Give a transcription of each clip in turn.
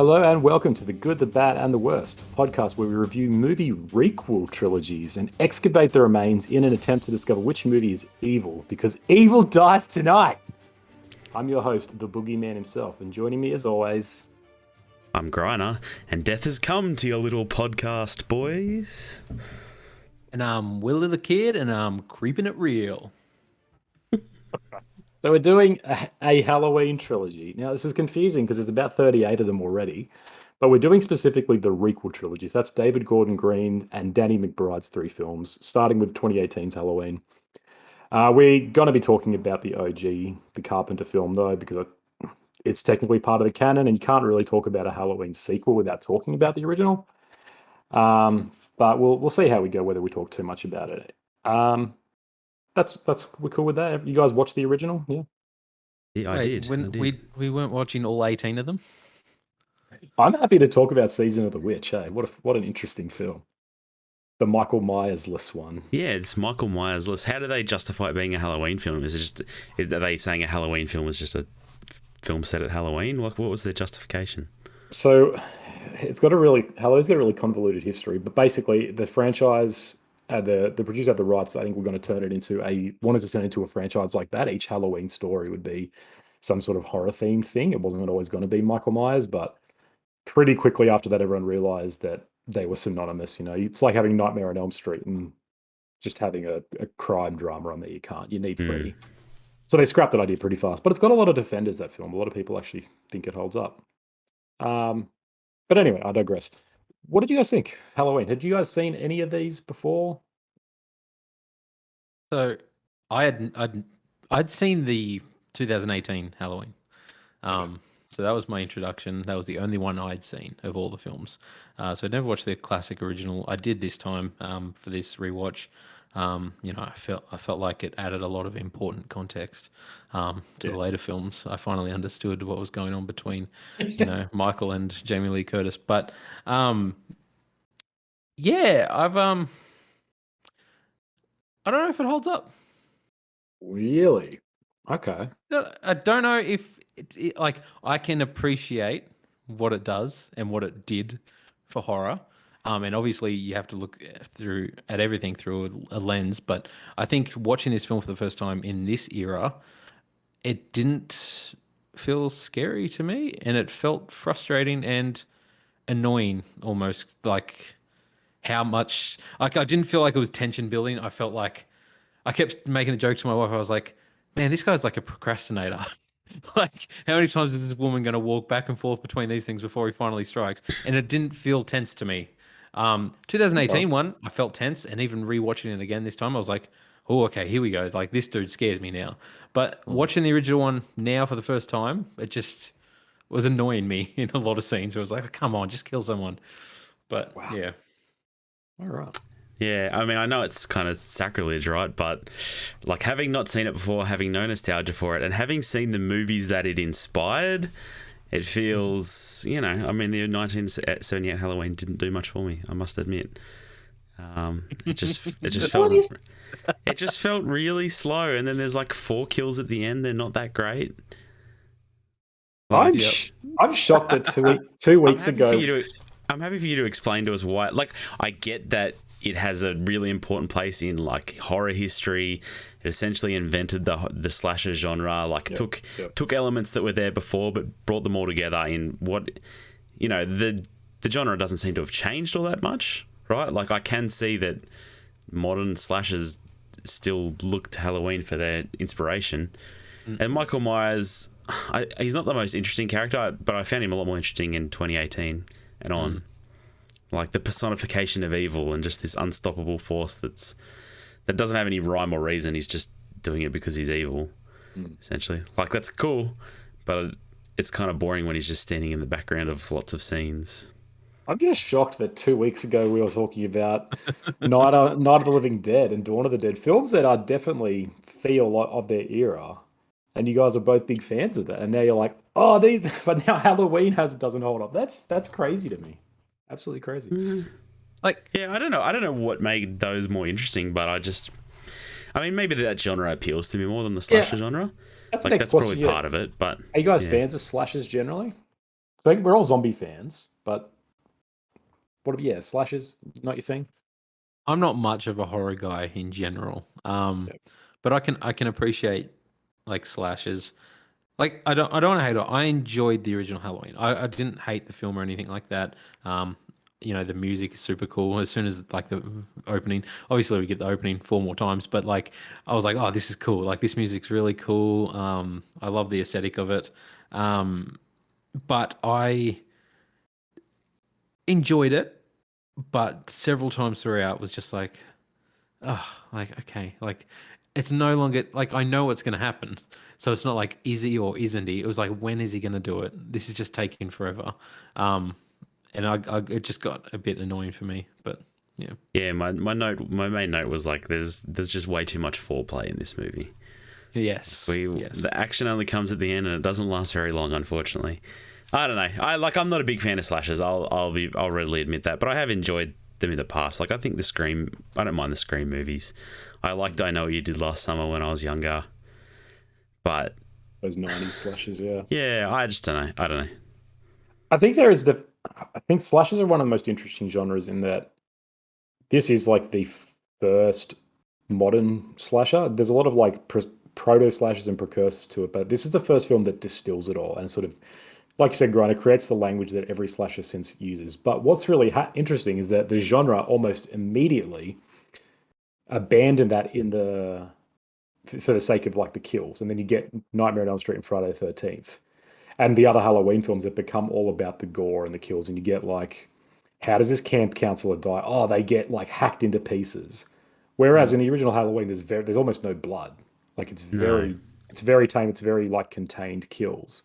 Hello and welcome to The Good, the Bad and the Worst, a podcast where we review movie requel trilogies and excavate the remains in an attempt to discover which movie is evil, because evil dies tonight. I'm your host, the Boogeyman himself, and joining me as always... I'm Griner, and death has come to your little podcast, boys. And I'm Willie the Kid, and I'm creeping it real. So we're doing a Halloween trilogy. Now, this is confusing because there's about 38 of them already, but we're doing specifically the requel trilogies. That's David Gordon Green and Danny McBride's three films, starting with 2018's Halloween. We're going to be talking about the OG, the Carpenter film, though, because it's technically part of the canon, and you can't really talk about a Halloween sequel without talking about the original. But we'll see how we go, whether we talk too much about it. That's we're cool with that. You guys watched the original? Yeah. Yeah, I did. We weren't watching all 18 of them. I'm happy to talk about Season of the Witch. Hey, what an interesting film. The Michael Myers-less one. Yeah, it's Michael Myers-less. How do they justify it being a Halloween film? Are they saying a Halloween film is just a film set at Halloween? Like, what was their justification? So Halloween's got a really convoluted history, but basically the franchise, the producer had the rights. I think we're going to wanted to turn it into a franchise like that. Each Halloween story would be some sort of horror themed thing. It wasn't always going to be Michael Myers, but pretty quickly after that, everyone realized that they were synonymous. You know, it's like having Nightmare on Elm Street and just having a crime drama on there. You need Freddy. So they scrapped that idea pretty fast, but it's got a lot of defenders, that film. A lot of people actually think it holds up. But anyway, I digress. What did you guys think? Halloween. Had you guys seen any of these before? So I'd seen the 2018 Halloween. So that was my introduction. That was the only one I'd seen of all the films. So I'd never watched the classic original. I did this time for this rewatch. I felt like it added a lot of important context to the later films. I finally understood what was going on between, Michael and Jamie Lee Curtis. But yeah, I don't know if it holds up. Really? Okay. I don't know if like I can appreciate what it does and what it did for horror. And obviously you have to look at everything through a lens. But I think watching this film for the first time in this era, it didn't feel scary to me, and it felt frustrating and annoying almost. Like how much, like I didn't feel like it was tension building. I felt like I kept making a joke to my wife. I was like, man, this guy's like a procrastinator. Like, how many times is this woman going to walk back and forth between these things before he finally strikes? And it didn't feel tense to me. 2018 one, I felt tense, and even rewatching it again this time, I was like, oh, okay, here we go. Like, this dude scares me now. But watching the original one now for the first time, it just was annoying me in a lot of scenes. It was like, oh, come on, just kill someone. But yeah. All right. Yeah, I mean, I know it's kind of sacrilege, right? But like having not seen it before, having no nostalgia for it, and having seen the movies that it inspired, it feels, I mean, the 1978 Halloween didn't do much for me, I must admit. It just felt really slow, and then there's like 4 kills at the end. They're not that great. I'm shocked that 2 weeks ago. I'm happy for you to explain to us why. Like, I get that it has a really important place in like horror history. It essentially invented the slasher genre. Like, took elements that were there before, but brought them all together in what, the genre doesn't seem to have changed all that much, right? Like, I can see that modern slashers still look to Halloween for their inspiration. And Michael Myers, he's not the most interesting character, but I found him a lot more interesting in 2018 and on. Like the personification of evil and just this unstoppable force that doesn't have any rhyme or reason. He's just doing it because he's evil, essentially. Like, that's cool, but it's kind of boring when he's just standing in the background of lots of scenes. I'm just shocked that 2 weeks ago we were talking about Night of the Living Dead and Dawn of the Dead, films that are definitely feel like of their era, and you guys are both big fans of that. And now you're like, oh, but now Halloween doesn't hold up. That's crazy to me. Absolutely crazy. Like, yeah, I don't know what made those more interesting, but I mean, maybe that genre appeals to me more than the slasher genre. That's like, that's probably part of it. But are you guys fans of slashers generally? I think we're all zombie fans, but yeah, slashes not your thing. I'm not much of a horror guy in general. Yeah. But I can appreciate like slashes. Like I don't want to hate it. I enjoyed the original Halloween. I didn't hate the film or anything like that. Um, the music is super cool. As soon as like the opening, obviously we get the opening four more times, but like I was like, oh, this is cool. Like this music's really cool. I love the aesthetic of it. Um, but I enjoyed it, but several times throughout was just like, oh, like okay, like it's no longer like I know what's going to happen. So it's not like is he or isn't he? It was like when is he going to do it? This is just taking forever, um, and it just got a bit annoying for me. But yeah, Yeah, my main note was like, there's just way too much foreplay in this movie. yes, yes, The action only comes at the end, and it doesn't last very long, unfortunately. I don't know. I'm not a big fan of slashers. I'll readily admit that, but I have enjoyed them in the past. Like I think I don't mind the Scream movies. I liked I Know What You Did Last Summer when I was younger, but Those 90s slashes, yeah. yeah, I just don't know. I don't know. I think I think slashes are one of the most interesting genres in that this is like the first modern slasher. There's a lot of like proto slashers and precursors to it, but this is the first film that distills it all and sort of, like you said, Griner, creates the language that every slasher since uses. But what's really interesting is that the genre almost immediately abandoned that for the sake of like the kills, and then you get Nightmare on Elm Street and Friday the 13th and the other Halloween films that become all about the gore and the kills, and you get like, how does this camp counselor die? Oh, they get like hacked into pieces. Whereas in the original Halloween, there's almost no blood. Like No. it's very tame. It's very like contained kills.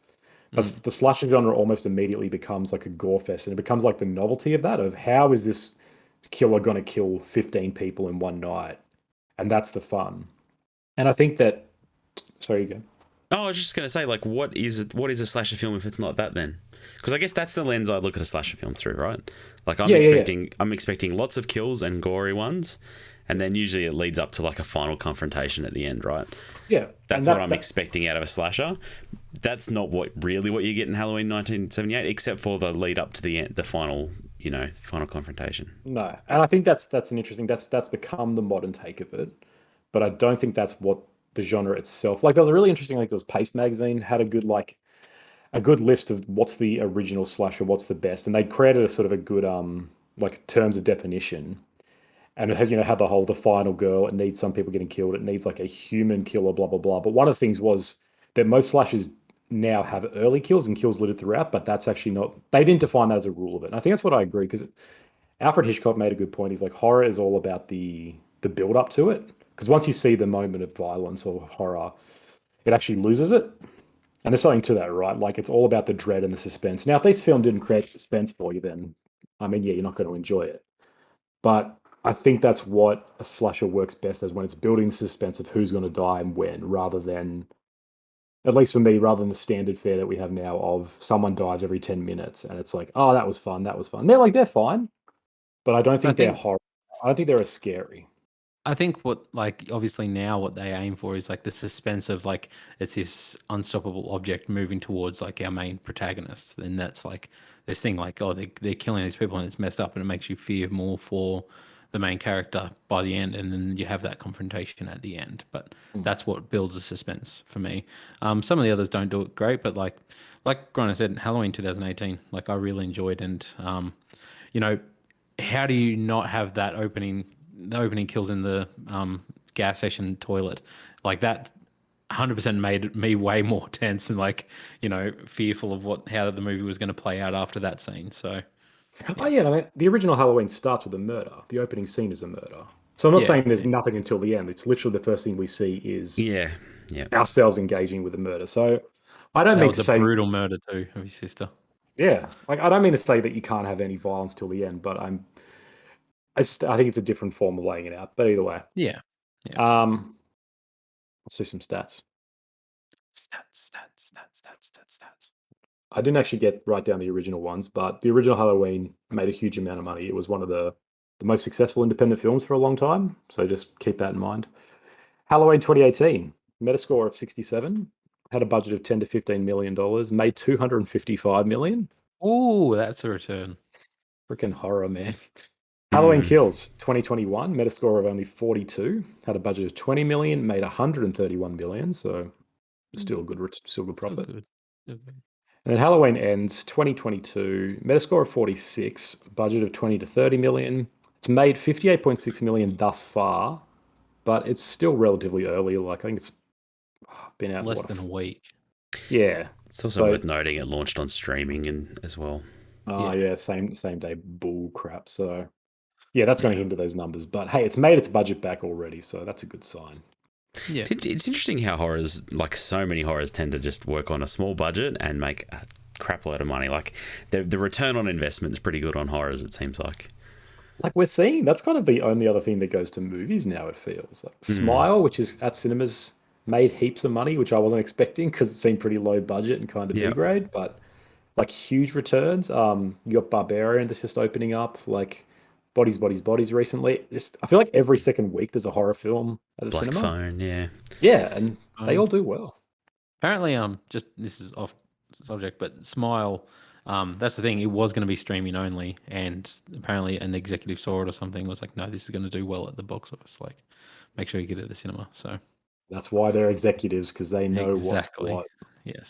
But mm. the slasher genre almost immediately becomes like a gore fest, and it becomes like the novelty of that, of how is this killer going to kill 15 people in one night, and that's the fun. And I think that, sorry, you go. Oh, I was just gonna say, like, what is a slasher film if it's not that then? Because I guess that's the lens I look at a slasher film through, right? Like Yeah. I'm expecting lots of kills and gory ones, and then usually it leads up to like a final confrontation at the end, right? Yeah, and That's what I'm expecting out of a slasher. That's not what you get in Halloween 1978, except for the lead up to the end, the final, final confrontation. no, and I think that's an interesting, that's become the modern take of it, but I don't think that's what the genre itself. Like, there was a really interesting, like, it was Paste magazine had a good list of what's the original slasher, what's the best, and they created a sort of a good like terms of definition, and it had, had the final girl. It needs some people getting killed. It needs like a human killer, blah blah blah. But one of the things was that most slashers now have early kills and kills littered throughout, but that's actually not. They didn't define that as a rule of it. And I think that's what I agree, because Alfred Hitchcock made a good point. He's like, horror is all about the build up to it. Because once you see the moment of violence or horror, it actually loses it. And there's something to that, right? Like, it's all about the dread and the suspense. Now, if this film didn't create suspense for you, then I mean, yeah, you're not going to enjoy it. But I think that's what a slasher works best as, when it's building the suspense of who's going to die and when, rather than, at least for me, rather than the standard fare that we have now of someone dies every 10 minutes and it's like, oh, that was fun, that was fun. They're fine, but I don't I think they're think horror. I don't think they're as scary. I think what like obviously now what they aim for is like the suspense of like it's this unstoppable object moving towards like our main protagonist, and that's like this thing like oh they're killing these people and it's messed up and it makes you fear more for the main character by the end, and then you have that confrontation at the end. But Mm. that's what builds the suspense for me. Some of the others don't do it great, but like Grant said, Halloween 2018, like I really enjoyed, and you know how do you not have that opening? The opening kills in the gas station toilet, like that, 100% made me way more tense and like fearful of how the movie was going to play out after that scene. So Oh yeah, yeah, I mean, the original Halloween starts with a murder. The opening scene is a murder. So I'm not yeah, saying there's yeah. nothing until the end. It's literally the first thing we see is Yeah, yeah. ourselves engaging with a murder. So I don't That mean was to a say, brutal murder too of his sister. yeah, like, I don't mean to say that you can't have any violence till the end, but I think it's a different form of laying it out. But either way, Yeah, yeah. um, let's do some stats. Stats. I didn't actually get right down the original ones, but the original Halloween made a huge amount of money. It was one of the most successful independent films for a long time. So just keep that in mind. Halloween 2018, Metascore of 67, had a budget of 10 to 15 million dollars, made 255 million. Oh, that's a return. Freaking horror, man. Halloween Mm. Kills 2021, Metascore of only 42, had a budget of 20 million, made 131 million, so still good Still profit. good. Still good. And then Halloween Ends 2022, Metascore of 46, budget of 20 to 30 million. It's made 58.6 million thus far, but it's still relatively early. Like I think it's been out Less than a week. Yeah. It's also So worth noting it launched on streaming and as well. yeah, same day bull crap. So yeah, that's going to Yeah. hinder those numbers. But hey, it's made its budget back already, so that's a good sign. Yeah. It's interesting how horrors, like so many horrors, tend to just work on a small budget and make a crap load of money. Like the return on investment is pretty good on horrors, it seems like. Like we're seeing, that's kind of the only other thing that goes to movies now. It feels like Mm. Smile, which is at cinemas, made heaps of money, which I wasn't expecting because it seemed pretty low budget and kind of B Yeah. grade, but like huge returns. You got Barbarian that's just opening up, like Bodies recently. Just I feel like every second week there's a horror film at the Black cinema. Phone, yeah. Yeah, and they all do well. Apparently, just this is off subject, but Smile, that's the thing. It was going to be streaming only, and apparently an executive saw it or something. Was like, no, this is going to do well at the box office. Like, make sure you get it at the cinema. So That's why they're executives because they know what's exactly, what. yes,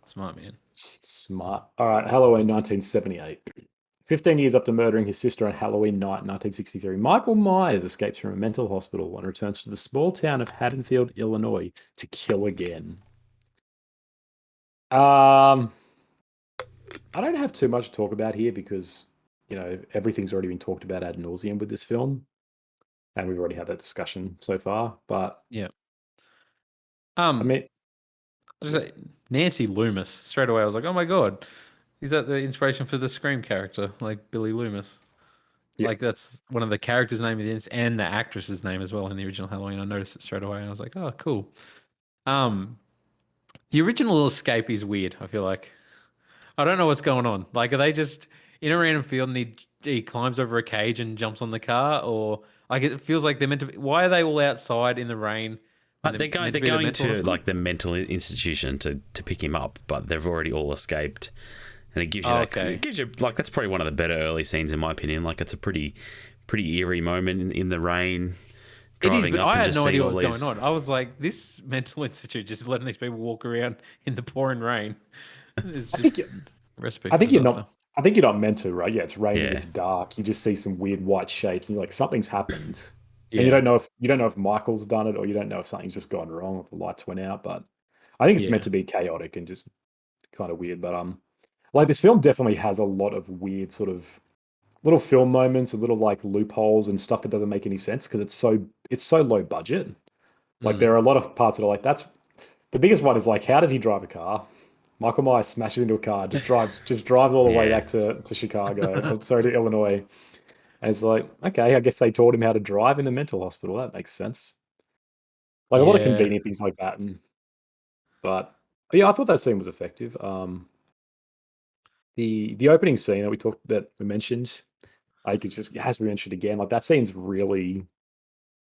smart man. Smart. All right, Halloween 1978. 15 years after murdering his sister on Halloween night 1963, Michael Myers escapes from a mental hospital and returns to the small town of Haddonfield, Illinois to kill again. I don't have too much to talk about here because, everything's already been talked about ad nauseum with this film. And we've already had that discussion so far. But, Yeah. I mean, Just like, Nancy Loomis. Straight away, I was like, oh my god, is that the inspiration for the Scream character, like Billy Loomis? yeah, Like that's one of the characters' name in this and the actress's name as well in the original Halloween. I noticed it straight away, and I was like, oh, cool. Um, the original escape is weird. I feel like I don't know what's going on. Like, are they just in a random field and he climbs over a cage and jumps on the car, or like it feels like they're meant to be? Why are they all outside in the rain when they're meant They're to be at a going mental to hospital? like the mental institution to pick him up, but they've already all escaped. And it gives you Okay. it gives you like that's probably one of the better early scenes in my opinion. Like it's a pretty eerie moment in the rain. It is, Driving but up I and had just no seeing idea all what was these. going on. I was like, this mental institute just letting these people walk around in the pouring rain is I just think you- recipe I for think you're disaster. not. I think you're not meant to, right? Yeah, it's raining, Yeah, it's dark. You just see some weird white shapes, and you're like, something's happened, and Yeah, you don't know if Michael's done it, or you don't know if something's just gone wrong, if the lights went out. But I think it's meant yeah. to be chaotic and just kind of weird. But like this film definitely has a lot of weird sort of little film moments, and little like loopholes and stuff that doesn't make any sense because it's so low budget. Like Mm. there are a lot of parts that are like that's the biggest one is like how does he drive a car? Michael Myers smashes into a car, just drives all the way yeah, back to Chicago, sorry, to Illinois. And it's like, okay, I guess they taught him how to drive in a mental hospital. That makes sense. Like a lot of Yeah. convenient things like that. But yeah, I thought that scene was effective. The opening scene that we mentioned, like it has to be mentioned again. Like that scene's really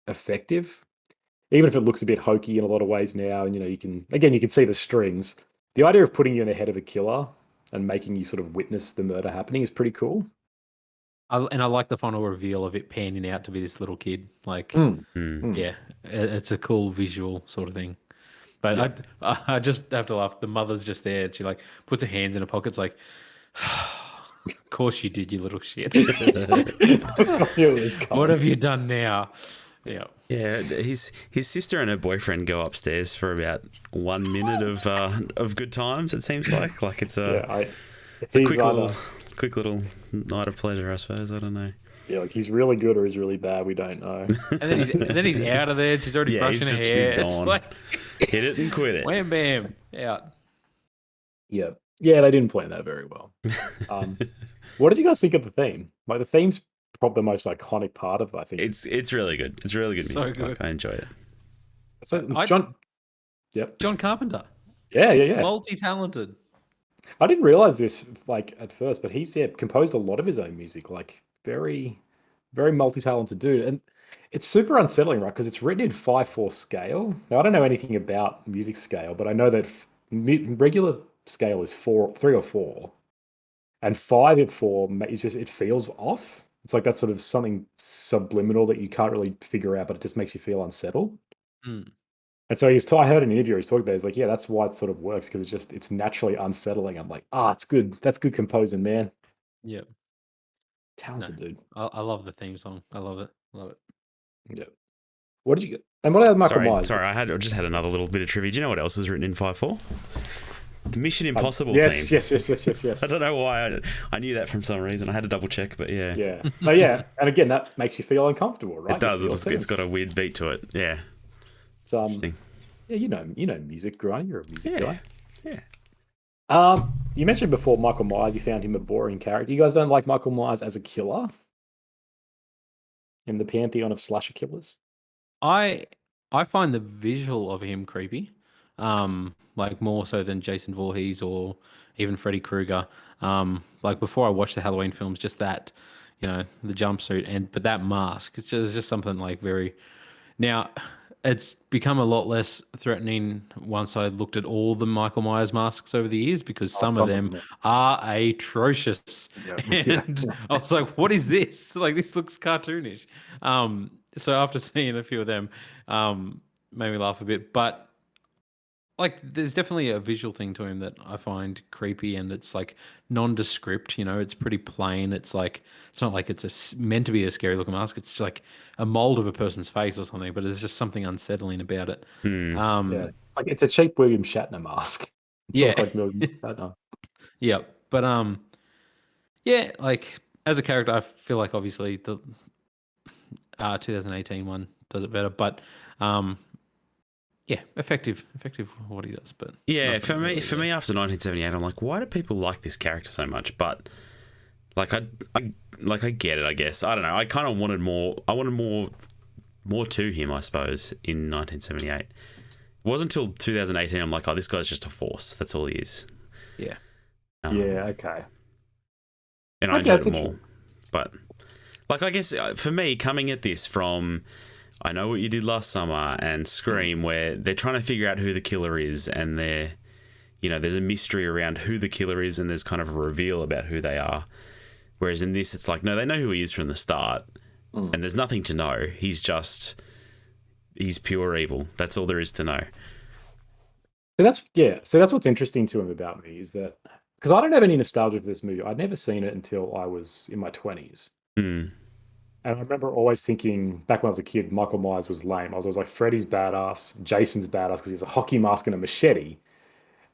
effective, even if it looks a bit hokey in a lot of ways now. And you can see the strings. The idea of putting you in the head of a killer and making you sort of witness the murder happening is pretty cool. And I like the final reveal of it panning out to be this little kid. Like, Mm, mm. mm, yeah, it's a cool visual sort of thing. But yeah. I just have to laugh. The mother's just there, and she like puts her hands in her pockets, like, of course you did, you little shit. That's what I knew it was What coming. have you done now? Yeah. Yeah, his sister and her boyfriend go upstairs for about 1 minute of good times. It seems like Yeah, it's a he's either quick little night of pleasure, I suppose. I don't know. yeah, like he's really good or he's really bad. We don't know. And then he's out of there. She's already Yeah, brushing her he's hair. It's gone. like Hit it and quit it. wham bam out. Yeah, yeah, they didn't plan that very well. What did you guys think of the theme? Like the theme's probably the most iconic part of I think. It's really good. It's really good So music. good. Like, I enjoy it. So I John, yep, John Carpenter, yeah. multi-talented. I didn't realize this like at first, but he's composed a lot of his own music. Like very, very multi-talented dude, and it's super unsettling, right? Because it's written in 5/4 scale. Now I don't know anything about music scale, but I know that regular scale is 3 or 4, And 5 and 4 is just, it feels off. It's like that sort of something subliminal that you can't really figure out, but it just makes you feel unsettled. Mm. And so I heard an interview, he's talking about, he's like, yeah, that's why it sort of works, because it's naturally unsettling. I'm like, it's good. That's good composing, man. Yeah. No, Talented dude. I love the theme song. I love it. Love it. Yeah. What did you get? And what about Michael Myers? Sorry, I just had another little bit of trivia. Do you know what else is written in 5-4? The Mission Impossible yes, theme. Yes. I don't know why I knew that from some reason. I had to double check, but yeah. Yeah. No, yeah. And again, that makes you feel uncomfortable, right? It does. It's got a weird beat to it. Yeah. It's yeah, you know music, Grant. You're a music guy. Yeah. You mentioned before Michael Myers, you found him a boring character. You guys don't like Michael Myers as a killer in the pantheon of slasher killers? I find the visual of him creepy, like more so than Jason Voorhees or even Freddy Krueger. Like before I watched the Halloween films, just that, the jumpsuit but that mask, it's just something like very. Now, it's become a lot less threatening once I looked at all the Michael Myers masks over the years, because some of them are atrocious. Yeah. And I was like, what is this? Like, this looks cartoonish. So after seeing a few of them, made me laugh a bit. But like, there's definitely a visual thing to him that I find creepy, and it's like nondescript. It's pretty plain. It's like, it's not like it's meant to be a scary looking mask. It's just like a mold of a person's face or something, but there's just something unsettling about it. Yeah. Like, it's a cheap William Shatner mask. It's Yeah. not like William Shatner. Yeah, but yeah, like as a character, I feel like obviously the 2018 one does it better, but yeah, effective what he does. But yeah, for me after 1978, I'm like, why do people like this character so much? But like I get it, I guess. I don't know. I kind of wanted more. I wanted more to him, I suppose, in 1978. It wasn't until 2018 I'm like, oh, this guy's just a force. That's all he is. Yeah. Yeah. Okay. And I enjoyed it more. But like, I guess for me, coming at this from I Know What You Did Last Summer and Scream, where they're trying to figure out who the killer is, and there's a mystery around who the killer is, and there's kind of a reveal about who they are. Whereas in this, it's like, no, they know who he is from the start, and there's nothing to know. He's pure evil. That's all there is to know. So that's what's interesting to him about me, is that because I don't have any nostalgia for this movie. I'd never seen it until I was in my 20s. And I remember always thinking, back when I was a kid, Michael Myers was lame. I was always like, Freddy's badass, Jason's badass because he has a hockey mask and a machete.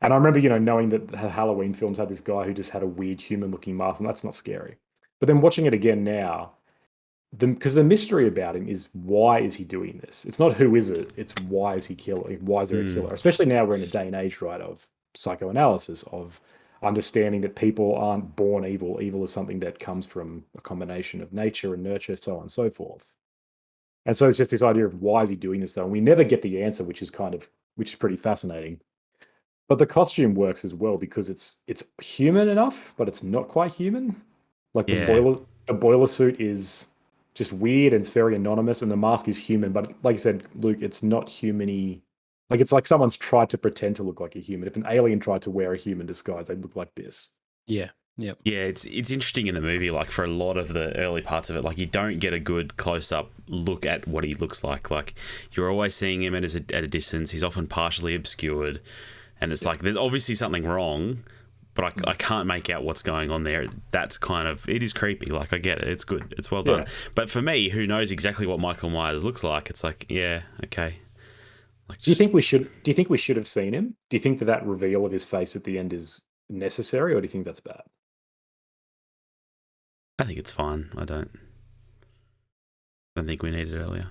And I remember, knowing that the Halloween films had this guy who just had a weird human-looking mask, and that's not scary. But then watching it again now, because the mystery about him is, why is he doing this? It's not who is it, it's why is he killing? Why is there a killer? Especially now we're in a day and age, right, of psychoanalysis, of understanding that people aren't born evil. Evil is something that comes from a combination of nature and nurture, so on and so forth. And so it's just this idea of, why is he doing this though? And we never get the answer, which is pretty fascinating. But the costume works as well, because it's human enough, but it's not quite human. Like the boiler suit is just weird, and it's very anonymous, and the mask is human, but like I said, Luke, it's not human-y. Like, it's like someone's tried to pretend to look like a human. If an alien tried to wear a human disguise, they'd look like this. Yeah. Yep. Yeah, it's interesting in the movie, like for a lot of the early parts of it, like you don't get a good close-up look at what he looks like. Like, you're always seeing him at a distance. He's often partially obscured, and it's like, there's obviously something wrong, but I can't make out what's going on there. That's kind of, it is creepy. Like, I get it. It's good. It's well done. Yeah. But for me, who knows exactly what Michael Myers looks like, it's like, yeah, okay. Like, do you think we should have seen him? Do you think that reveal of his face at the end is necessary, or do you think that's bad? I think it's fine. I don't think we need it earlier.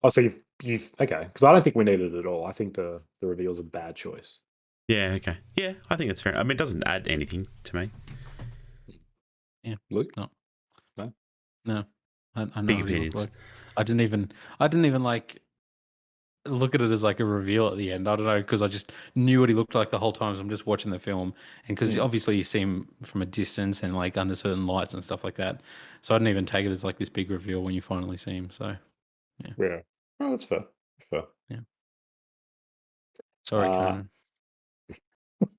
Oh, so you okay? Because I don't think we need it at all. I think the reveal's a bad choice. Yeah. Okay. Yeah, I think it's fair. I mean, it doesn't add anything to me. Yeah, Luke? No. I know Big what he opinions. looked like. I didn't even like look at it as like a reveal at the end. I don't know, because I just knew what he looked like the whole time as I'm just watching the film, and because obviously you see him from a distance and like under certain lights and stuff like that, so I didn't even take it as like this big reveal when you finally see him. So yeah. Oh, that's fair. yeah. Sorry, Conan.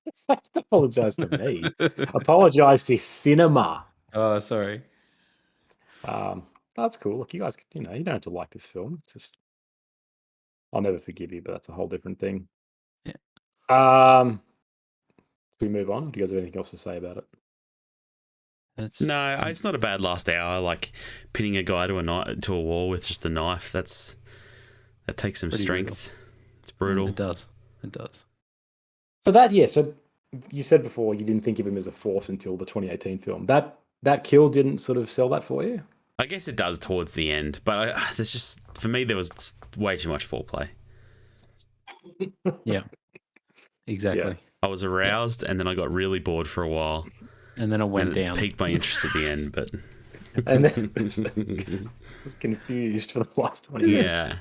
Just apologize to me. Apologize to cinema. Oh, sorry. That's cool. Look, you guys, you don't have to like this film. It's just, I'll never forgive you, but that's a whole different thing. Yeah. Can we move on? Do you guys have anything else to say about it? No, it's not a bad last hour. Like pinning a guy to a wall with just a knife. That takes some strength. Brutal. It's brutal. It does. So you said before you didn't think of him as a force until the 2018 film. That kill didn't sort of sell that for you? I guess it does towards the end, but there's just, for me, there was way too much foreplay. Yeah, exactly. Yeah. I was aroused, and then I got really bored for a while, and then it went down. It piqued my interest at the end, but and then just confused for the last 20 minutes.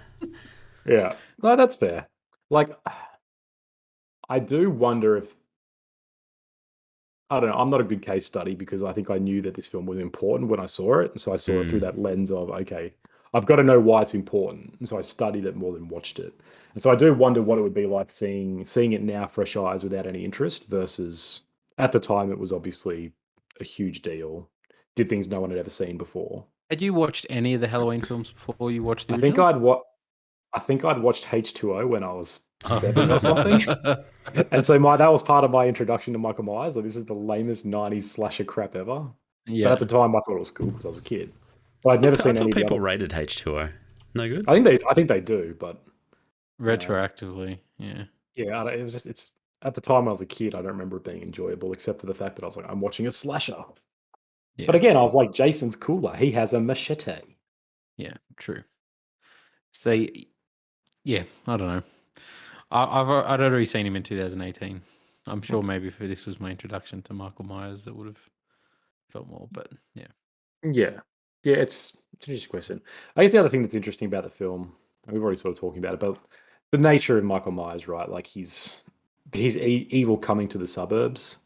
Yeah. No, that's fair. Like, I do wonder if, I don't know, I'm not a good case study because I think I knew that this film was important when I saw it. And so I saw it through that lens of, okay, I've got to know why it's important. And so I studied it more than watched it. And so I do wonder what it would be like seeing it now, fresh eyes, without any interest, versus at the time it was obviously a huge deal. Did things no one had ever seen before. Had you watched any of the Halloween films before you watched the original? I think I'd watched H2O when I was 7 or something. And so that was part of my introduction to Michael Myers. Like, this is the lamest 90s slasher crap ever. Yeah. But at the time I thought it was cool because I was a kid. But I'd never seen any people rated H2O. No good? I think they do, but retroactively, yeah. Yeah, it was just, it's at the time I was a kid, I don't remember it being enjoyable, except for the fact that I was like, I'm watching a slasher. Yeah. But again, I was like, Jason's cooler. He has a machete. Yeah, true. See, yeah, I don't know. I'd already seen him in 2018. I'm sure maybe if this was my introduction to Michael Myers, it would have felt more. But yeah, it's an interesting question. I guess the other thing that's interesting about the film, and we've already sort of talking about it, but the nature of Michael Myers, right? Like he's evil coming to the suburbs,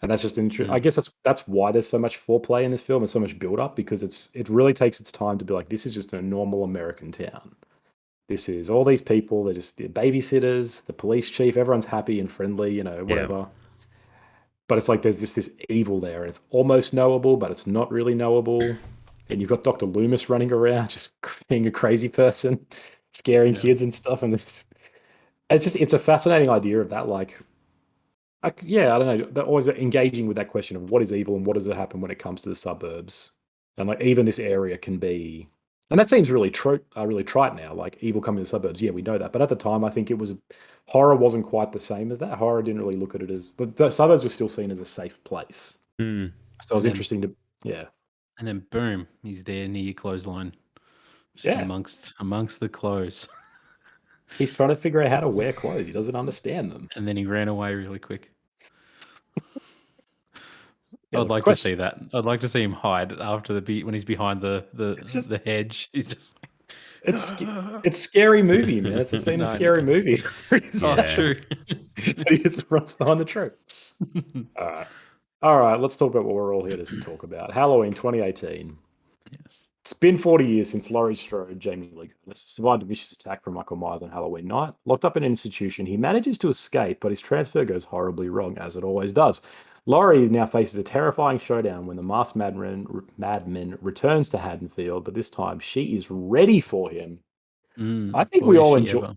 and that's just interesting. I guess that's why there's so much foreplay in this film and so much build up, because it really takes its time to be like, this is just a normal American town. This is all these people. They're just the babysitters, the police chief. Everyone's happy and friendly, whatever. Yeah. But it's like there's this evil there, and it's almost knowable, but it's not really knowable. And you've got Dr. Loomis running around, just being a crazy person, scaring kids and stuff. And it's a fascinating idea of that. Like, I don't know. They're always engaging with that question of what is evil and what does it happen when it comes to the suburbs, and like even this area can be. And that seems really trite now, like evil coming to the suburbs. Yeah, we know that. But at the time, I think horror wasn't quite the same as that. Horror didn't really look at it as, the suburbs were still seen as a safe place. So it was interesting to, And then boom, he's there near your clothesline. Just amongst the clothes. He's trying to figure out how to wear clothes. He doesn't understand them. And then he ran away really quick. I'd like to see that. I'd like to see him hide after when he's behind the hedge. He's just like, it's scary movie, man. It's a scene of scary movie. True. He just runs behind the troop. All right. Let's talk about what we're all here to talk about. Halloween 2018. Yes. It's been 40 years since Laurie Strode, Jamie Lee Curtis, survived a vicious attack from Michael Myers on Halloween night. Locked up in an institution, he manages to escape, but his transfer goes horribly wrong, as it always does. Laurie now faces a terrifying showdown when the masked madman returns to Haddonfield, but this time she is ready for him. I think we all enjoy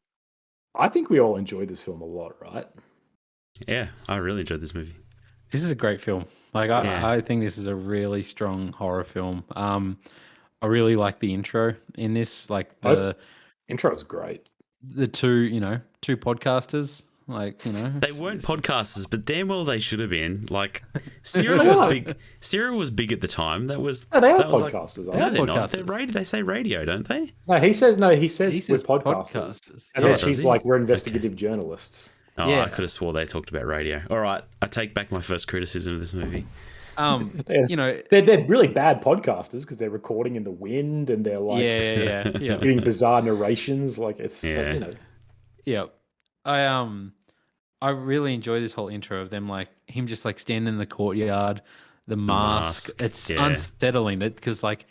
this film a lot, right? Yeah, I really enjoyed this movie. This is a great film. Like I think this is a really strong horror film. I really like the intro in this. Like the intro is great. The two podcasters. Like, they weren't podcasters, but damn well they should have been. Like, Serial was big. Serial was big at the time. They are podcasters. Like, no, they're not. They say radio, don't they? No, he says we're podcasters. And then she's like, we're investigative journalists. Oh, yeah. I could have swore they talked about radio. All right, I take back my first criticism of this movie. They're really bad podcasters because they're recording in the wind and they're like getting bizarre narrations. Like it's I really enjoy this whole intro of them, like him just like standing in the courtyard, the mask. It's unsettling because like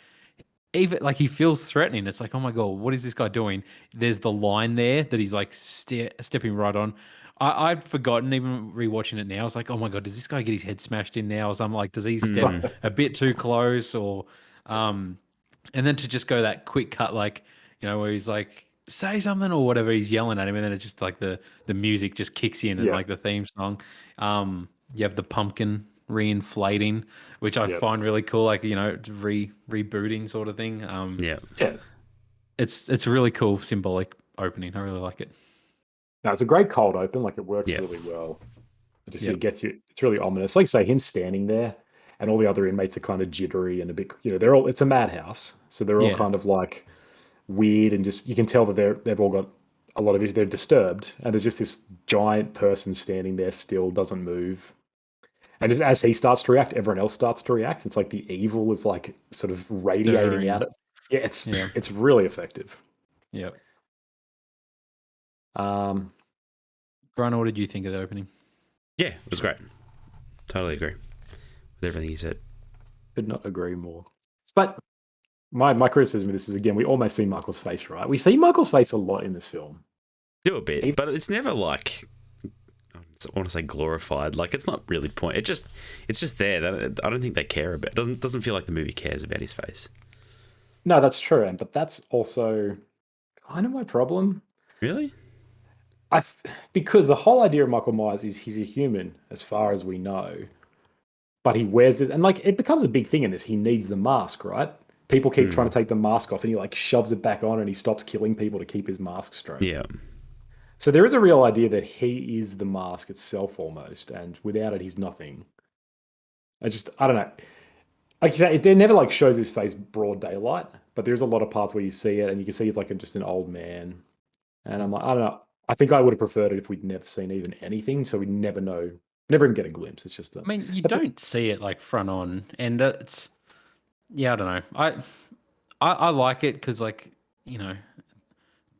even like he feels threatening. It's like, oh my god, what is this guy doing? There's the line there that he's like stepping right on. I'd forgotten, even rewatching it now. I was like, oh my God, does this guy get his head smashed in now? Or something like, does he step Mm. a bit too close? Or, and then to just go that quick cut, like, where he's like, say something or whatever, he's yelling at him. And then it's just like the music just kicks in and Yeah. like the theme song. You have the pumpkin reinflating, which I Yep. find really cool, like, rebooting sort of thing. Yeah. Yeah. It's a really cool symbolic opening. I really like it. No, it's a great cold open. Like it works Yeah. really well. It just Yep. it gets you. It's really ominous. Like say him standing there, and all the other inmates are kind of jittery and a bit. They're all. It's a madhouse, so they're all Yeah. kind of like weird and just you can tell that they've all got a lot of it. They're disturbed, and there's just this giant person standing there still, doesn't move. And just as he starts to react, everyone else starts to react. It's like the evil is like sort of radiating Stirring. out. Yeah, it's really effective. Yep. Um, Grant, what did you think of the opening? Yeah, it was great. Totally agree with everything you said. could not agree more. But my criticism of this is again, we almost see Michael's face, right? We see Michael's face a lot in this film. Do a bit, but it's never like I want to say glorified. Like it's not really point. It's just there. I don't think they care about. It doesn't feel like the movie cares about his face. No, that's true, but that's also kind of my problem. Really? Because the whole idea of Michael Myers is he's a human, as far as we know, but he wears this, and like it becomes a big thing in this. He needs the mask, right? People keep trying to take the mask off, and he like shoves it back on, and he stops killing people to keep his mask straight. Yeah. So there is a real idea that he is the mask itself, almost, and without it, he's nothing. I don't know. Like you say, it never like shows his face broad daylight, but there's a lot of parts where you see it, and you can see it's like just an old man. And I'm like, I don't know. I think I would have preferred it if we'd never seen even anything, so we never know, never even get a glimpse. It's just, I mean, you don't see it like front on, and it's I don't know. I like it because like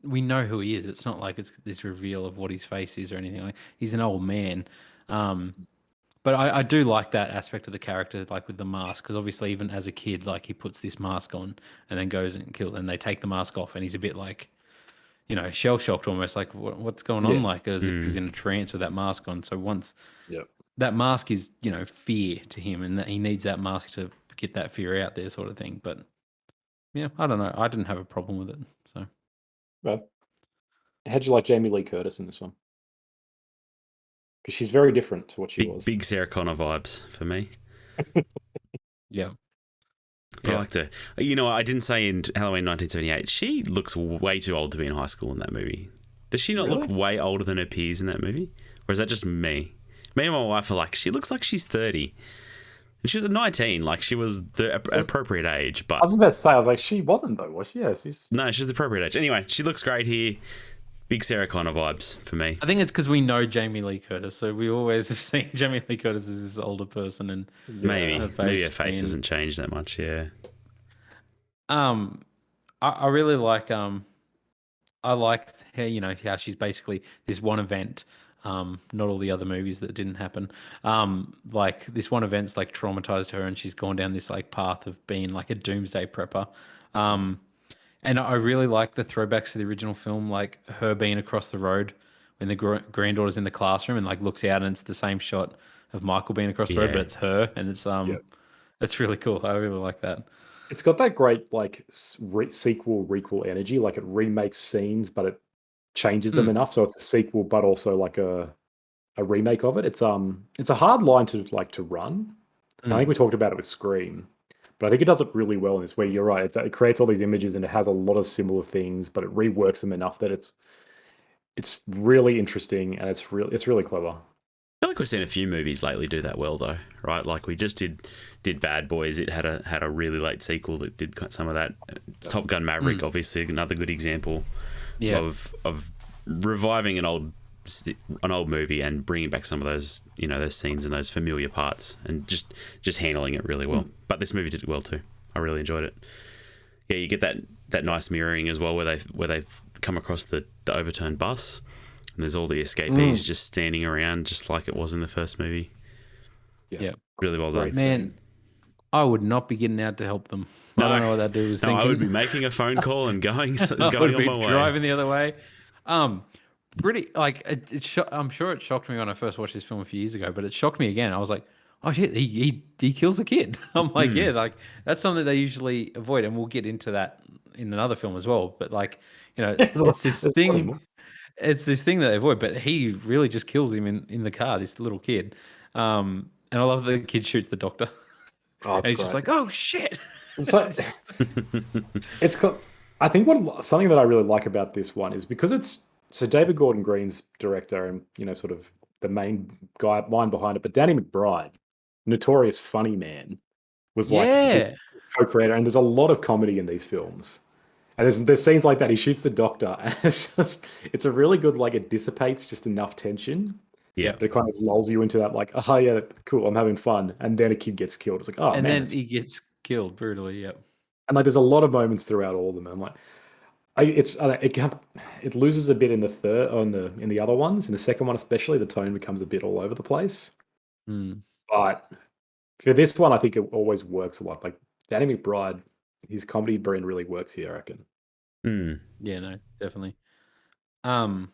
we know who he is. It's not like it's this reveal of what his face is or anything. Like he's an old man, but I do like that aspect of the character, like with the mask, because obviously even as a kid, like he puts this mask on and then goes and kills, and they take the mask off, and he's a bit like shell shocked almost, like what's going on, like as if he's in a trance with that mask on. So once that mask is fear to him, and that he needs that mask to get that fear out there, sort of thing. But yeah, I don't know. I didn't have a problem with it. So, well, how'd you like Jamie Lee Curtis in this one? Because she's very different to what she was. Big Sarah Connor vibes for me. yeah. But I liked her. I didn't say in Halloween 1978, she looks way too old to be in high school in that movie. Does she not look way older than her peers in that movie? Or is that just me? Me and my wife are like, she looks like she's 30. And she was at 19, like she was the appropriate age. But I was about to say, I was like, she wasn't though, was she? Yeah, no, she's the appropriate age. Anyway, she looks great here. Big Sarah Connor vibes for me. I think it's because we know Jamie Lee Curtis, so we always have seen Jamie Lee Curtis as this older person, and maybe her face hasn't changed that much. Yeah. I really like I like how how she's basically this one event. Not all the other movies that didn't happen. Like this one event's like traumatized her, and she's gone down this like path of being like a doomsday prepper. And I really like the throwbacks to the original film, like her being across the road when the granddaughter's in the classroom and like looks out, and it's the same shot of Michael being across the road, but it's her, and it's really cool. I really like that. It's got that great like sequel requel energy. Like it remakes scenes, but it changes them enough so it's a sequel, but also like a remake of it. It's a hard line to run. I think we talked about it with Scream. But I think it does it really well in this, where you're right. It creates all these images and it has a lot of similar things, but it reworks them enough that it's really interesting and it's really clever. I feel like we've seen a few movies lately do that well, though, right? Like we just did Bad Boys. It had a really late sequel that did some of that. Top Gun Maverick, obviously another good example of reviving an old movie and bringing back some of those those scenes and those familiar parts and just handling it really well. But this movie did it well too. I really enjoyed it. Yeah, you get that nice mirroring as well, where they've come across the overturned bus, and there's all the escapees just standing around, just like it was in the first movie. Yeah, really well done. Man, I would not be getting out to help them. I don't know what that dude was thinking. I would be making a phone call and going I would on be my way. driving the other way. pretty like I'm sure it shocked me when I first watched this film a few years ago, but it shocked me again. I was like, oh shit, he kills the kid. I'm like, yeah, like that's something they usually avoid, and we'll get into that in another film as well. But like, it's this There's plenty thing, more. it's this thing that they avoid, but he really just kills him in the car, this little kid. And I love the kid shoots the doctor, Oh, and it's he's just great. like, oh shit. It's like it's. I think what something that I really like about this one is because it's so David Gordon Green's director and sort of the main guy mind behind it, but Danny McBride, notorious funny man, was like his Yeah. co-creator, and there's a lot of comedy in these films. And there's scenes like that. He shoots the doctor, and it's a really good like it dissipates just enough tension Yeah. that kind of lulls you into that like, oh yeah, cool, I'm having fun, and then a kid gets killed. It's like, oh And man, then he gets killed brutally. Yep. and like there's a lot of moments throughout all of them. I'm like, it loses a bit in the third in the other ones. In the second one, especially, the tone becomes a bit all over the place. Mm. But for this one, I think it always works a lot. Like Danny McBride, his comedy brain really works here, I reckon. Mm. Yeah, no, definitely. Um,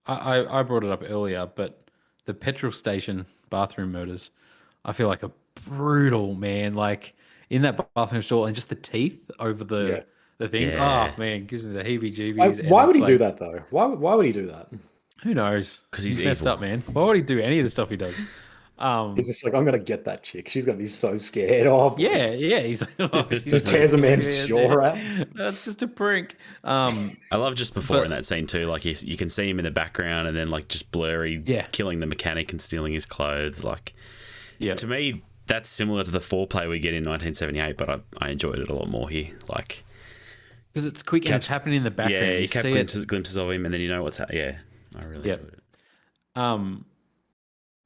I brought it up earlier, but the petrol station bathroom murders, I feel like a brutal man. Like in that bathroom stall, and just the teeth over Yeah. the thing. Oh Yeah. man, gives me the heebie-jeebies. And Why would it's he do like, that though? Why would he do that? who knows? 'Cause He's he's messed evil. up, man. Why would he do any of the stuff he does? He's just like, I'm gonna get that chick. She's gonna be so scared of me. Yeah. He's like, oh, she's Just so tears a man's scary jaw out out. there. That's just a prank. I love just before But in that scene too, like you can see him in the background and then like just blurry yeah, killing the mechanic and stealing his clothes. Like yeah, to me, that's similar to the foreplay we get in 1978, but I enjoyed it a lot more here. Like because it's quick and it's happening in the background. yeah, You you kept see glimpses of him, and then you know what's yeah. I really yeah. enjoyed it.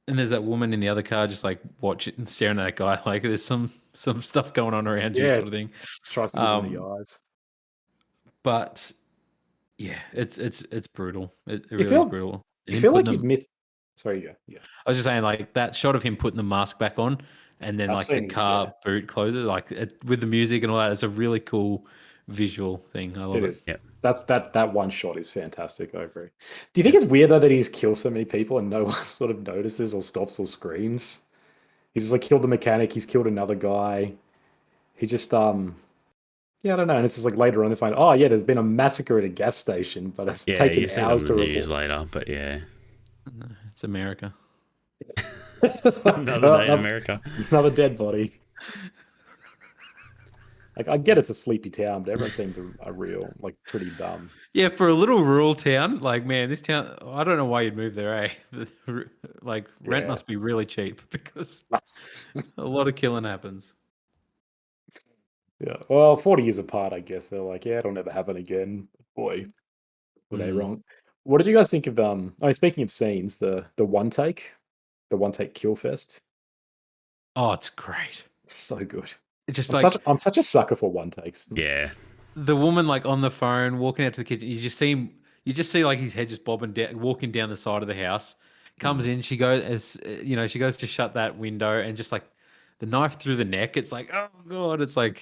And there's that woman in the other car just like watching and staring at that guy like there's some stuff going on around you Yeah, sort of thing. tries to give him the Um, eyes. but yeah, it's brutal. It You really is feel brutal. you Him feel putting like you'd them. miss. Sorry, yeah. I was just saying like that shot of him putting the mask back on, and then That like the scene, yeah, car boot closes like with the music and all that. It's a really cool visual thing. I love it it. is. Yeah. That one shot is fantastic. I agree. Do you think it's weird though that he just kills so many people and no one sort of notices or stops or screams? He's just like killed the mechanic. He's killed another guy. He just yeah, I don't know. And it's just like later on they find, oh yeah, there's been a massacre at a gas station, but it's Yeah, taken you see it hours on to the news report. later, but yeah, It's America. another day in America. Another dead body. Like I get it's a sleepy town, but everyone seems a real like pretty dumb. Yeah, for a little rural town, like man, this town. I don't know why you'd move there, eh? Like rent Yeah. must be really cheap because a lot of killing happens. Yeah. Well, 40 years apart, I guess they're like, yeah, it'll never happen again. Boy, were they Mm. wrong. What did you guys think of I mean, speaking of scenes, the one take kill fest. Oh, it's great. It's so good. It's just I'm like such a sucker for one takes. Yeah, the woman like on the phone walking out to the kitchen. You just see like his head just bobbing down, walking down the side of the house. Comes in, she goes she goes to shut that window and just like the knife through the neck. It's like oh god, it's like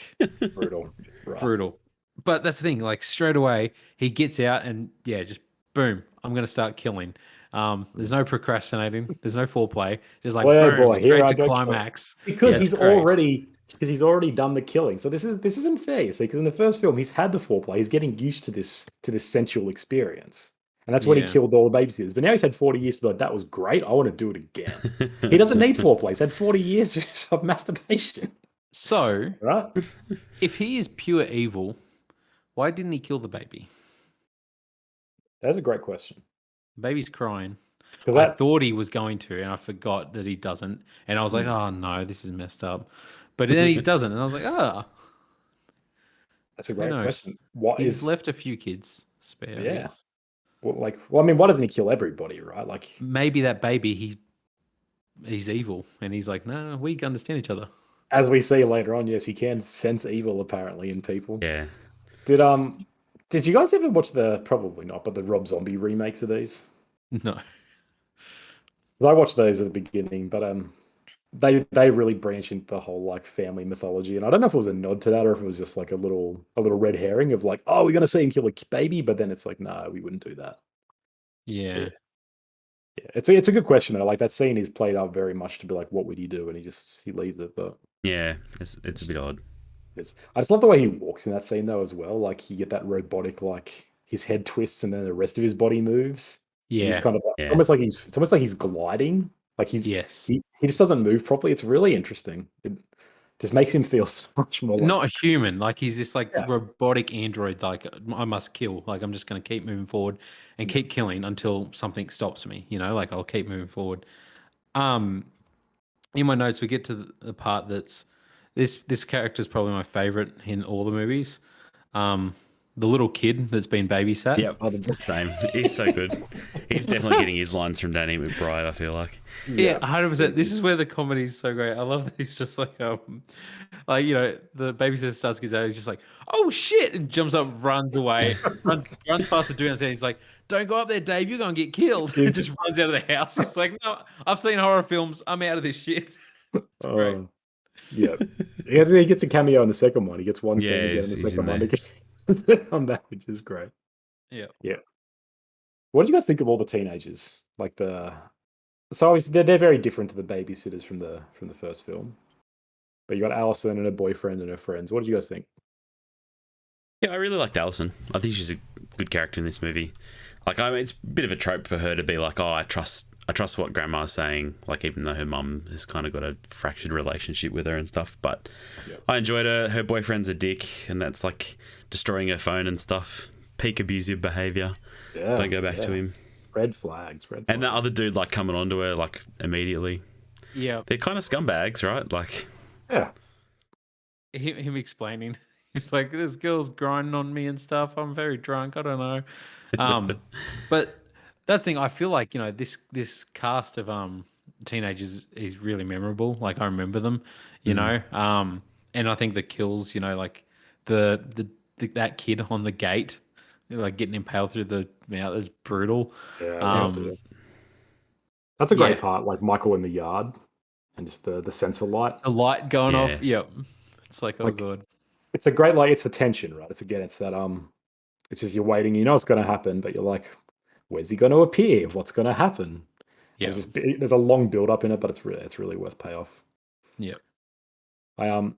Brutal. It's rough. brutal. But that's the thing, like straight away he gets out and yeah, just boom, I'm gonna start killing. There's no procrastinating, there's no foreplay, just like Boy, oh boom, boy, here straight I to go killing. climax. Because Yeah, it's great. because he's already done the killing. So this isn't fair, you see, because in the first film he's had the foreplay, he's getting used to this sensual experience. And that's when he Yeah. killed all the babysitters. But now he's had 40 years to be like, that was great. I want to do it again. He doesn't need foreplay. He's had 40 years of masturbation. So Right? if he is pure evil, why didn't he kill the baby? That's a great question. The baby's crying. Because I that thought he was going to, and I forgot that he doesn't. And I was like, oh no, this is messed up. But then he doesn't, and I was like, ah, that's a who great knows? question. What He's is left a few kids spare. I yeah. guess. Well, I mean, why doesn't he kill everybody, right? Like Maybe that baby, he's evil, and he's like, no, we understand each other. as we see later on, yes, he can sense evil apparently in people. yeah. Did did you guys ever watch probably not, but the Rob Zombie remakes of these? No. I watched those at the beginning, but they really branch into the whole like family mythology, and I don't know if it was a nod to that or if it was just like a little red herring of like, oh, we're gonna see him kill a baby, but then it's like, no, we wouldn't do that. Yeah. Yeah, it's a good question though. Like that scene is played up very much to be like, what would he do? And he leaves it. But Yeah, it's a bit odd. I just love the way he walks in that scene though as well. Like you get that robotic, like his head twists and then the rest of his body moves. And he's Yeah. kind of Yeah. it's almost like he's gliding. Like Yes. he just doesn't move properly. It's really interesting. It just makes him feel so much more like Not a human. Like he's this like Yeah. robotic android. Like I must kill. Like I'm just going to keep moving forward and keep killing until something stops me. You know, like I'll keep moving forward. In my notes, we get to the part that's this character is probably my favorite in all the movies. The little kid that's been babysat. Yep, same. He's so good. He's definitely getting his lines from Danny McBride, I feel like. Yeah, 100%. This is where the comedy is so great. I love that he's just like you know, the babysitter starts to get out. He's just like, "Oh shit!" and jumps up, runs away, runs past the dude and he's like, "Don't go up there, Dave. You're gonna get killed." And just runs out of the house. He's like, "No, I've seen horror films. I'm out of this shit." It's great. Yeah. Yeah, he gets a cameo in the second one. He gets one scene Yeah, again in the he's second in one. there. To come back, which is great. Yeah. Yeah. What do you guys think of all the teenagers? Like so obviously they're very different to the babysitters from the first film. But you got Allison and her boyfriend and her friends. What did you guys think? Yeah, I really liked Allison. I think she's a good character in this movie. Like, I mean, it's a bit of a trope for her to be like, "Oh, I trust what Grandma's saying." Like, even though her mum has kind of got a fractured relationship with her and stuff. But I enjoyed her. Her boyfriend's a dick, and that's like destroying her phone and stuff. Peak abusive behavior. Yeah. Don't go back to him. Red flags. And that other dude like coming onto her like immediately. Yeah. They're kind of scumbags, right? Like, yeah. Him explaining. He's like, "This girl's grinding on me and stuff. I'm very drunk. I don't know." But that's the thing. I feel like, you know, this cast of teenagers is really memorable. Like I remember them, you know. And I think the kills, you know, like that kid on the gate, like getting impaled through the mouth is brutal. Yeah. That's a great part. Like Michael in the yard and just the sensor light. The light going off. Yep. It's like, oh god. It's a great, like, it's the tension, right? It's that it's just you're waiting, you know what's going to happen, but you're like, where's he going to appear? What's going to happen? Yeah. There's a long build up in it, but it's really worth payoff. Yeah. I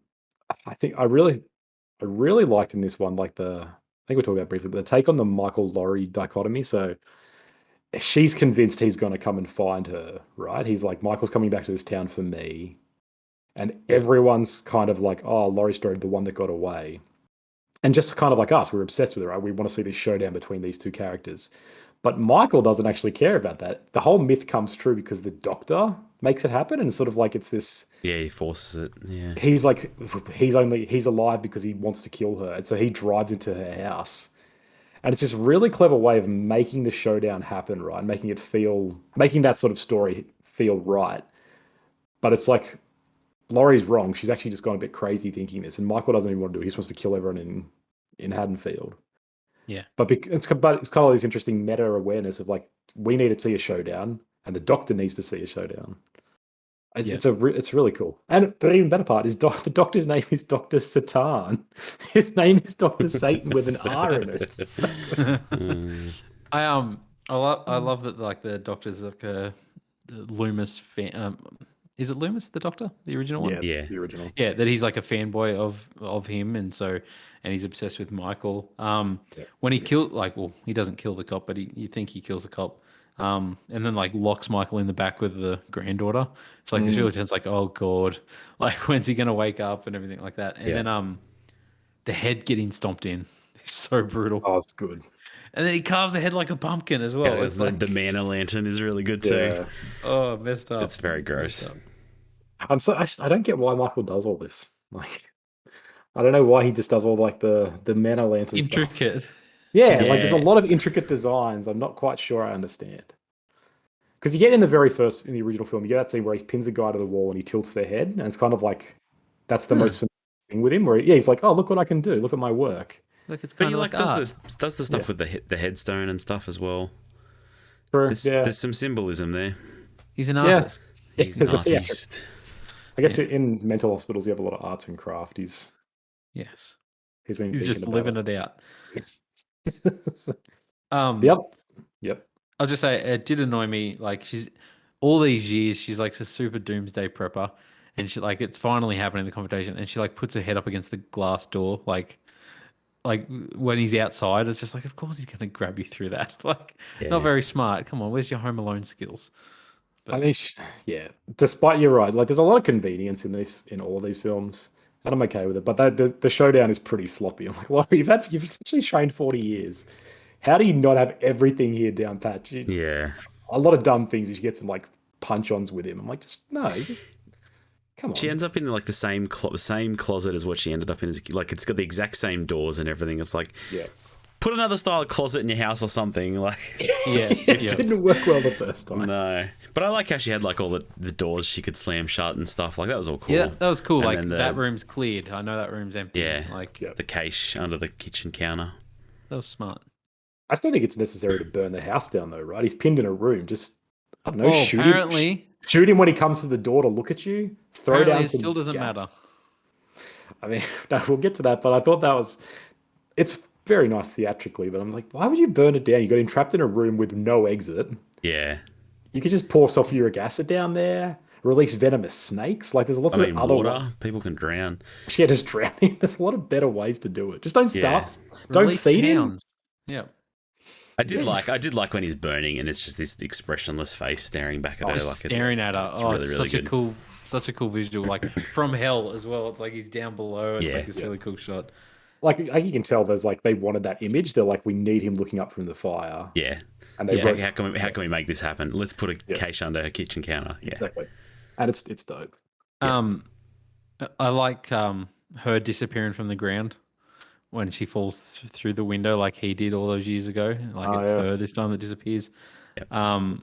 think I really liked in this one, like I think we talked about briefly, but the take on the Michael Laurie dichotomy. So she's convinced he's going to come and find her, right? He's like, Michael's coming back to this town for me. And everyone's kind of like, oh, Laurie Strode, the one that got away. And just kind of like us, we're obsessed with her, right? We want to see this showdown between these two characters. But Michael doesn't actually care about that. The whole myth comes true because the doctor makes it happen. And sort of like it's this... Yeah, he forces it. Yeah. He's like, he's alive because he wants to kill her. And so he drives into her house. And it's this really clever way of making the showdown happen, right? Making that sort of story feel right. But it's like, Laurie's wrong. She's actually just gone a bit crazy thinking this, and Michael doesn't even want to do it. He just wants to kill everyone in Haddonfield. Yeah. But it's kind of this interesting meta awareness of like, we need to see a showdown, and the doctor needs to see a showdown. It's really cool. And the even better part is the doctor's name is Dr. Satan. His name is Dr. Satan with an R in it. I love that, like, the doctor's like a Loomis fan. Is it Loomis, the doctor, the original one? Yeah. The original. Yeah, that he's like a fanboy of him, and he's obsessed with Michael. When he he doesn't kill the cop, but you think he kills the cop. And then like locks Michael in the back with the granddaughter. It's like this really tense, like, oh god, like when's he gonna wake up and everything like that. And then the head getting stomped in is so brutal. Oh, it's good. And then he carves a head like a pumpkin as well. Yeah, it's like the man of lantern is really good too. Oh, messed up. It's very gross. I don't get why Michael does all this. Like, I don't know why he just does all like the man of lantern intricate stuff. Yeah, like there's a lot of intricate designs. I'm not quite sure I understand. Because you get in the original film, you get that scene where he pins a guy to the wall and he tilts their head, and it's kind of like that's the most thing with him. Where he's like, "Oh, look what I can do! Look at my work." Look, it's kind of like art. does the stuff with the headstone and stuff as well. True. There's some symbolism there. He's an artist. He's an artist. I guess in mental hospitals you have a lot of arts and craft. He's just living it out. Yep. I'll just say it did annoy me. Like she's all these years, she's like a super doomsday prepper, and she like it's finally happening the confrontation, and she like puts her head up against the glass door, like when he's outside. It's just like, of course he's gonna grab you through that. Like, not Yeah. very smart. Come on, where's your Home Alone skills? I But mean, yeah. Despite you're right, like there's a lot of convenience in all of these films, and I'm okay with it. But the showdown is pretty sloppy. I'm like, well, you've actually trained 40 years. How do you not have everything here down pat? Yeah. A lot of dumb things. She gets in like punch-ons with him. I'm like, just no, you just come She on. ends up in like the same closet as what she ended up in. Like it's got the exact same doors and everything. It's like, Yeah, put another style of closet in your house or something. Like, yeah, it yeah, didn't work well the first time. no. But I like how she had like all the doors she could slam shut and stuff. Like that was all cool. yeah. That was cool. And Like then that room's cleared. I know that room's empty. yeah, Like Yeah. the cache under the kitchen counter. that was smart. I still think it's necessary to burn the house down, though, right? He's pinned in a room. Just I don't know, Well, shoot him when he comes to the door to look at you. Throw apparently down it still some doesn't gas. matter. I mean, no, we'll get to that, but I thought that was it's very nice theatrically, but I'm like, why would you burn it down? You got him trapped in a room with no exit. Yeah. You could just pour sulfuric acid down there, release venomous snakes. Like there's lots I of mean, other water. People can drown. Yeah, just drown him. There's a lot of better ways to do it. Just don't Yeah. starve. Don't Release feed him. hounds. Yeah. I did like when he's burning and it's just this expressionless face staring back at her. Like Staring at her. it's Oh, really, it's really good. such a cool visual. Like from hell as well. It's like he's down below. It's Yeah. like this really cool shot. Like you can tell, there's like they wanted that image. They're like, we need him looking up from the fire, Yeah. and they Yeah. wrote How can we make this happen? Let's put a Yeah. cache under her kitchen counter. Yeah. exactly, and it's dope. Yeah. I like her disappearing from the ground when she falls through the window like he did all those years ago. Like Oh, it's yeah. her this time that disappears. Yep. And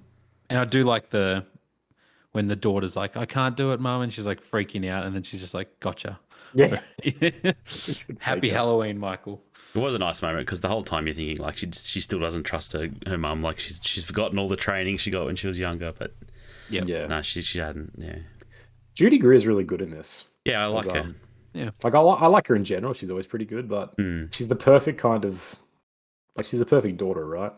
I do like when the daughter's like, I can't do it, mum, and she's like freaking out, and then she's just like, gotcha. Yeah, Happy Halloween, Michael. It was a nice moment because the whole time you're thinking like she still doesn't trust her mum. Like she's forgotten all the training she got when she was younger. But Yeah. no, she hadn't. Yeah. Judy Greer's really good in this. Yeah, I like her. Like I like her in general. She's always pretty good, but she's the perfect kind of like she's the perfect daughter, right?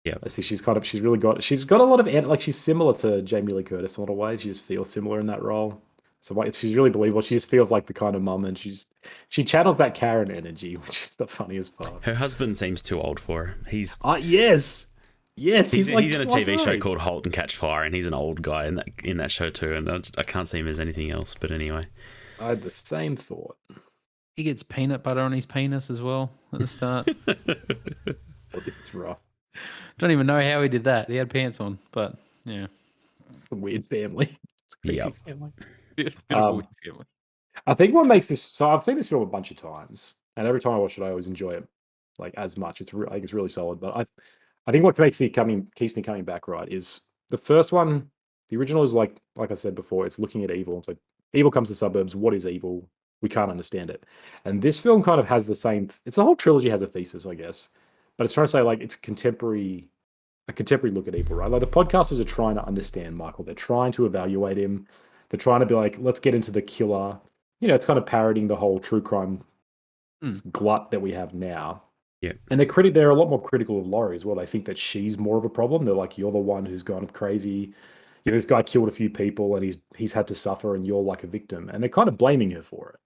Yeah. I think she's got a lot of like she's similar to Jamie Lee Curtis in a lot of ways. She just feels similar in that role. So like, she's really believable. She just feels like the kind of mum, and she channels that Karen energy, which is the funniest part. Her husband seems too old for her. He's Yes, he's like in a twice TV her show age. called *Halt and Catch Fire*, and he's an old guy in that show too. And I can't see him as anything else. But anyway, I had the same thought. He gets peanut butter on his penis as well at the start. It's rough. Don't even know how he did that. He had pants on, but yeah. It's a weird family. It's a creepy Yep. family. Bit of a weird family. I think what makes this so I've seen this film a bunch of times, and every time I watch it, I always enjoy it like as much. I think it's really solid. But I think what keeps me coming back, right, is the first one. The original is like I said before, it's looking at evil. It's like evil comes to suburbs. What is evil? We can't understand it. And this film kind of has the same. It's the whole trilogy has a thesis, I guess, but it's trying to say like it's a contemporary look at evil, right? Like the podcasters are trying to understand Michael. They're trying to evaluate him. They're trying to be like, let's get into the killer. It's kind of parodying the whole true crime glut that we have now. Yeah. And they're a lot more critical of Laurie as well. They think that she's more of a problem. They're like, you're the one who's gone crazy. This guy killed a few people and he's had to suffer and you're like a victim. And they're kind of blaming her for it.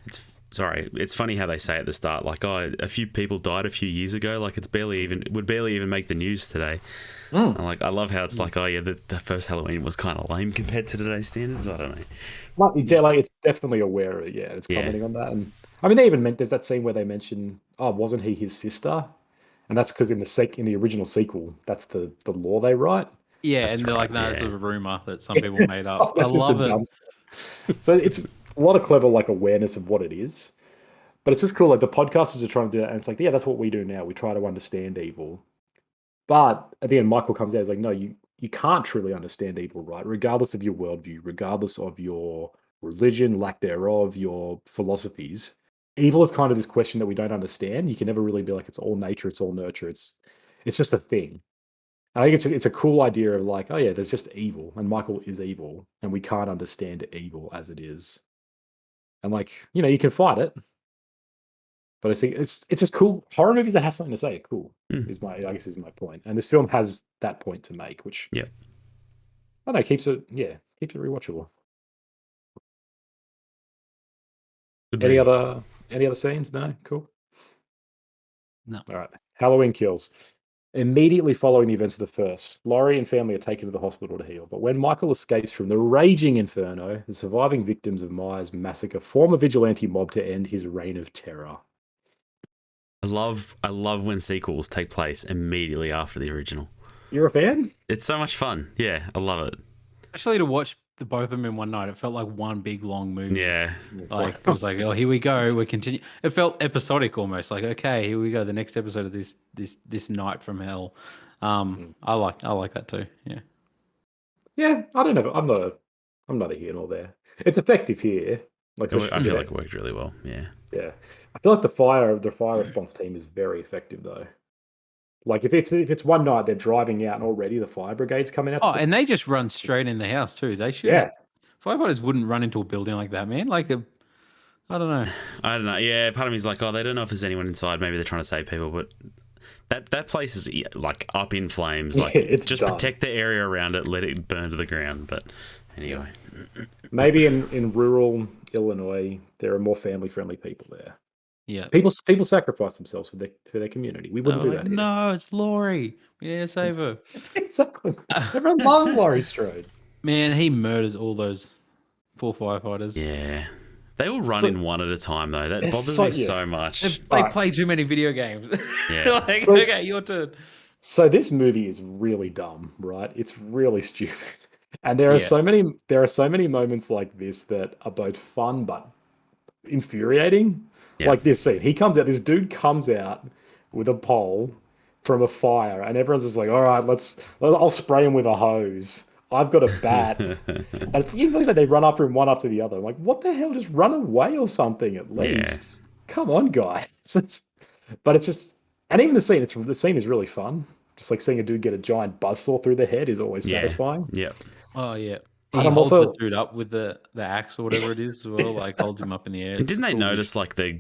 It's funny how they say at the start, like, oh, a few people died a few years ago. Like it would barely even make the news today. I love how it's like, oh yeah, the first Halloween was kind of lame compared to today's standards. I don't know. Like it's definitely aware of it. Yeah, it's commenting on that. And I mean, they even there's that scene where they mention, oh, wasn't he his sister? And that's because in the original sequel, that's the law they write. Yeah, That's and they're like, right, no, it's yeah. a rumor that some people made up. I That's just love a it. dumb stuff. So it's a lot of clever like awareness of what it is. But it's just cool. Like the podcasters are trying to do that, and it's like, yeah, that's what we do now. We try to understand evil. But at the end, Michael comes out. He's like, no, you can't truly understand evil, right? Regardless of your worldview, regardless of your religion, lack thereof, your philosophies, evil is kind of this question that we don't understand. You can never really be like, it's all nature, it's all nurture. It's just a thing. I think it's a cool idea of like, oh yeah, there's just evil, and Michael is evil, and we can't understand evil as it is. And like, you can fight it, But I think it's just cool. Horror movies that have something to say are cool. Mm. I guess is my point. And this film has that point to make, which Yeah. I don't know, keeps it rewatchable. Good Any movie. other scenes? No, cool. No. All right. Halloween Kills. Immediately following the events of the first, Laurie and family are taken to the hospital to heal. But when Michael escapes from the raging inferno, the surviving victims of Myers' massacre form a vigilante mob to end his reign of terror. I love when sequels take place immediately after the original. You're a fan? It's so much fun. Yeah, I love it. Actually, to watch the both of them in one night, it felt like one big long movie. Yeah. Like it was like, oh, here we go. We're continuing. It felt episodic almost. Like, okay, here we go. The next episode of this night from hell. I like that too. Yeah. Yeah, I don't know. I'm not a here nor there. It's effective here. Like, I feel like it worked really well. Yeah. Yeah. I feel like the fire response team is very effective though. Like if it's one night they're driving out and already the fire brigade's coming out. Oh, and they just run straight in the house too. They should. Yeah. Firefighters wouldn't run into a building like that, man. Like I don't know. I don't know. Yeah, part of me is like, oh, they don't know if there's anyone inside. Maybe they're trying to save people, but that place is like up in flames. Like, it's just done. protect the area around it, let it burn to the ground. But anyway, Maybe in rural Illinois there are more family friendly people there. Yeah. People sacrifice themselves for their community. We wouldn't do that. No, it's Laurie. We need to save her. Exactly. Everyone loves Laurie Strode. Man, he murders all those poor firefighters. yeah, they all run in one at a time though. That bothers me so much. They play too many video games. Yeah. Like, okay, your turn. So this movie is really dumb, right? It's really stupid. And there are so many moments like this that are both fun but infuriating. Yeah. Like this scene. This dude comes out with a pole from a fire, and everyone's just like, all right, I'll spray him with a hose. I've got a bat. And it's like they run after him one after the other. I'm like, what the hell? Just run away or something at least. Yeah. Just, come on, guys. But it's just, and even the scene is really fun. Just like seeing a dude get a giant buzzsaw through the head is always satisfying. Yeah. Oh yeah. And He I'm holds also- the dude up with the axe or whatever it is as well, like holds him up in the air. And didn't they notice like the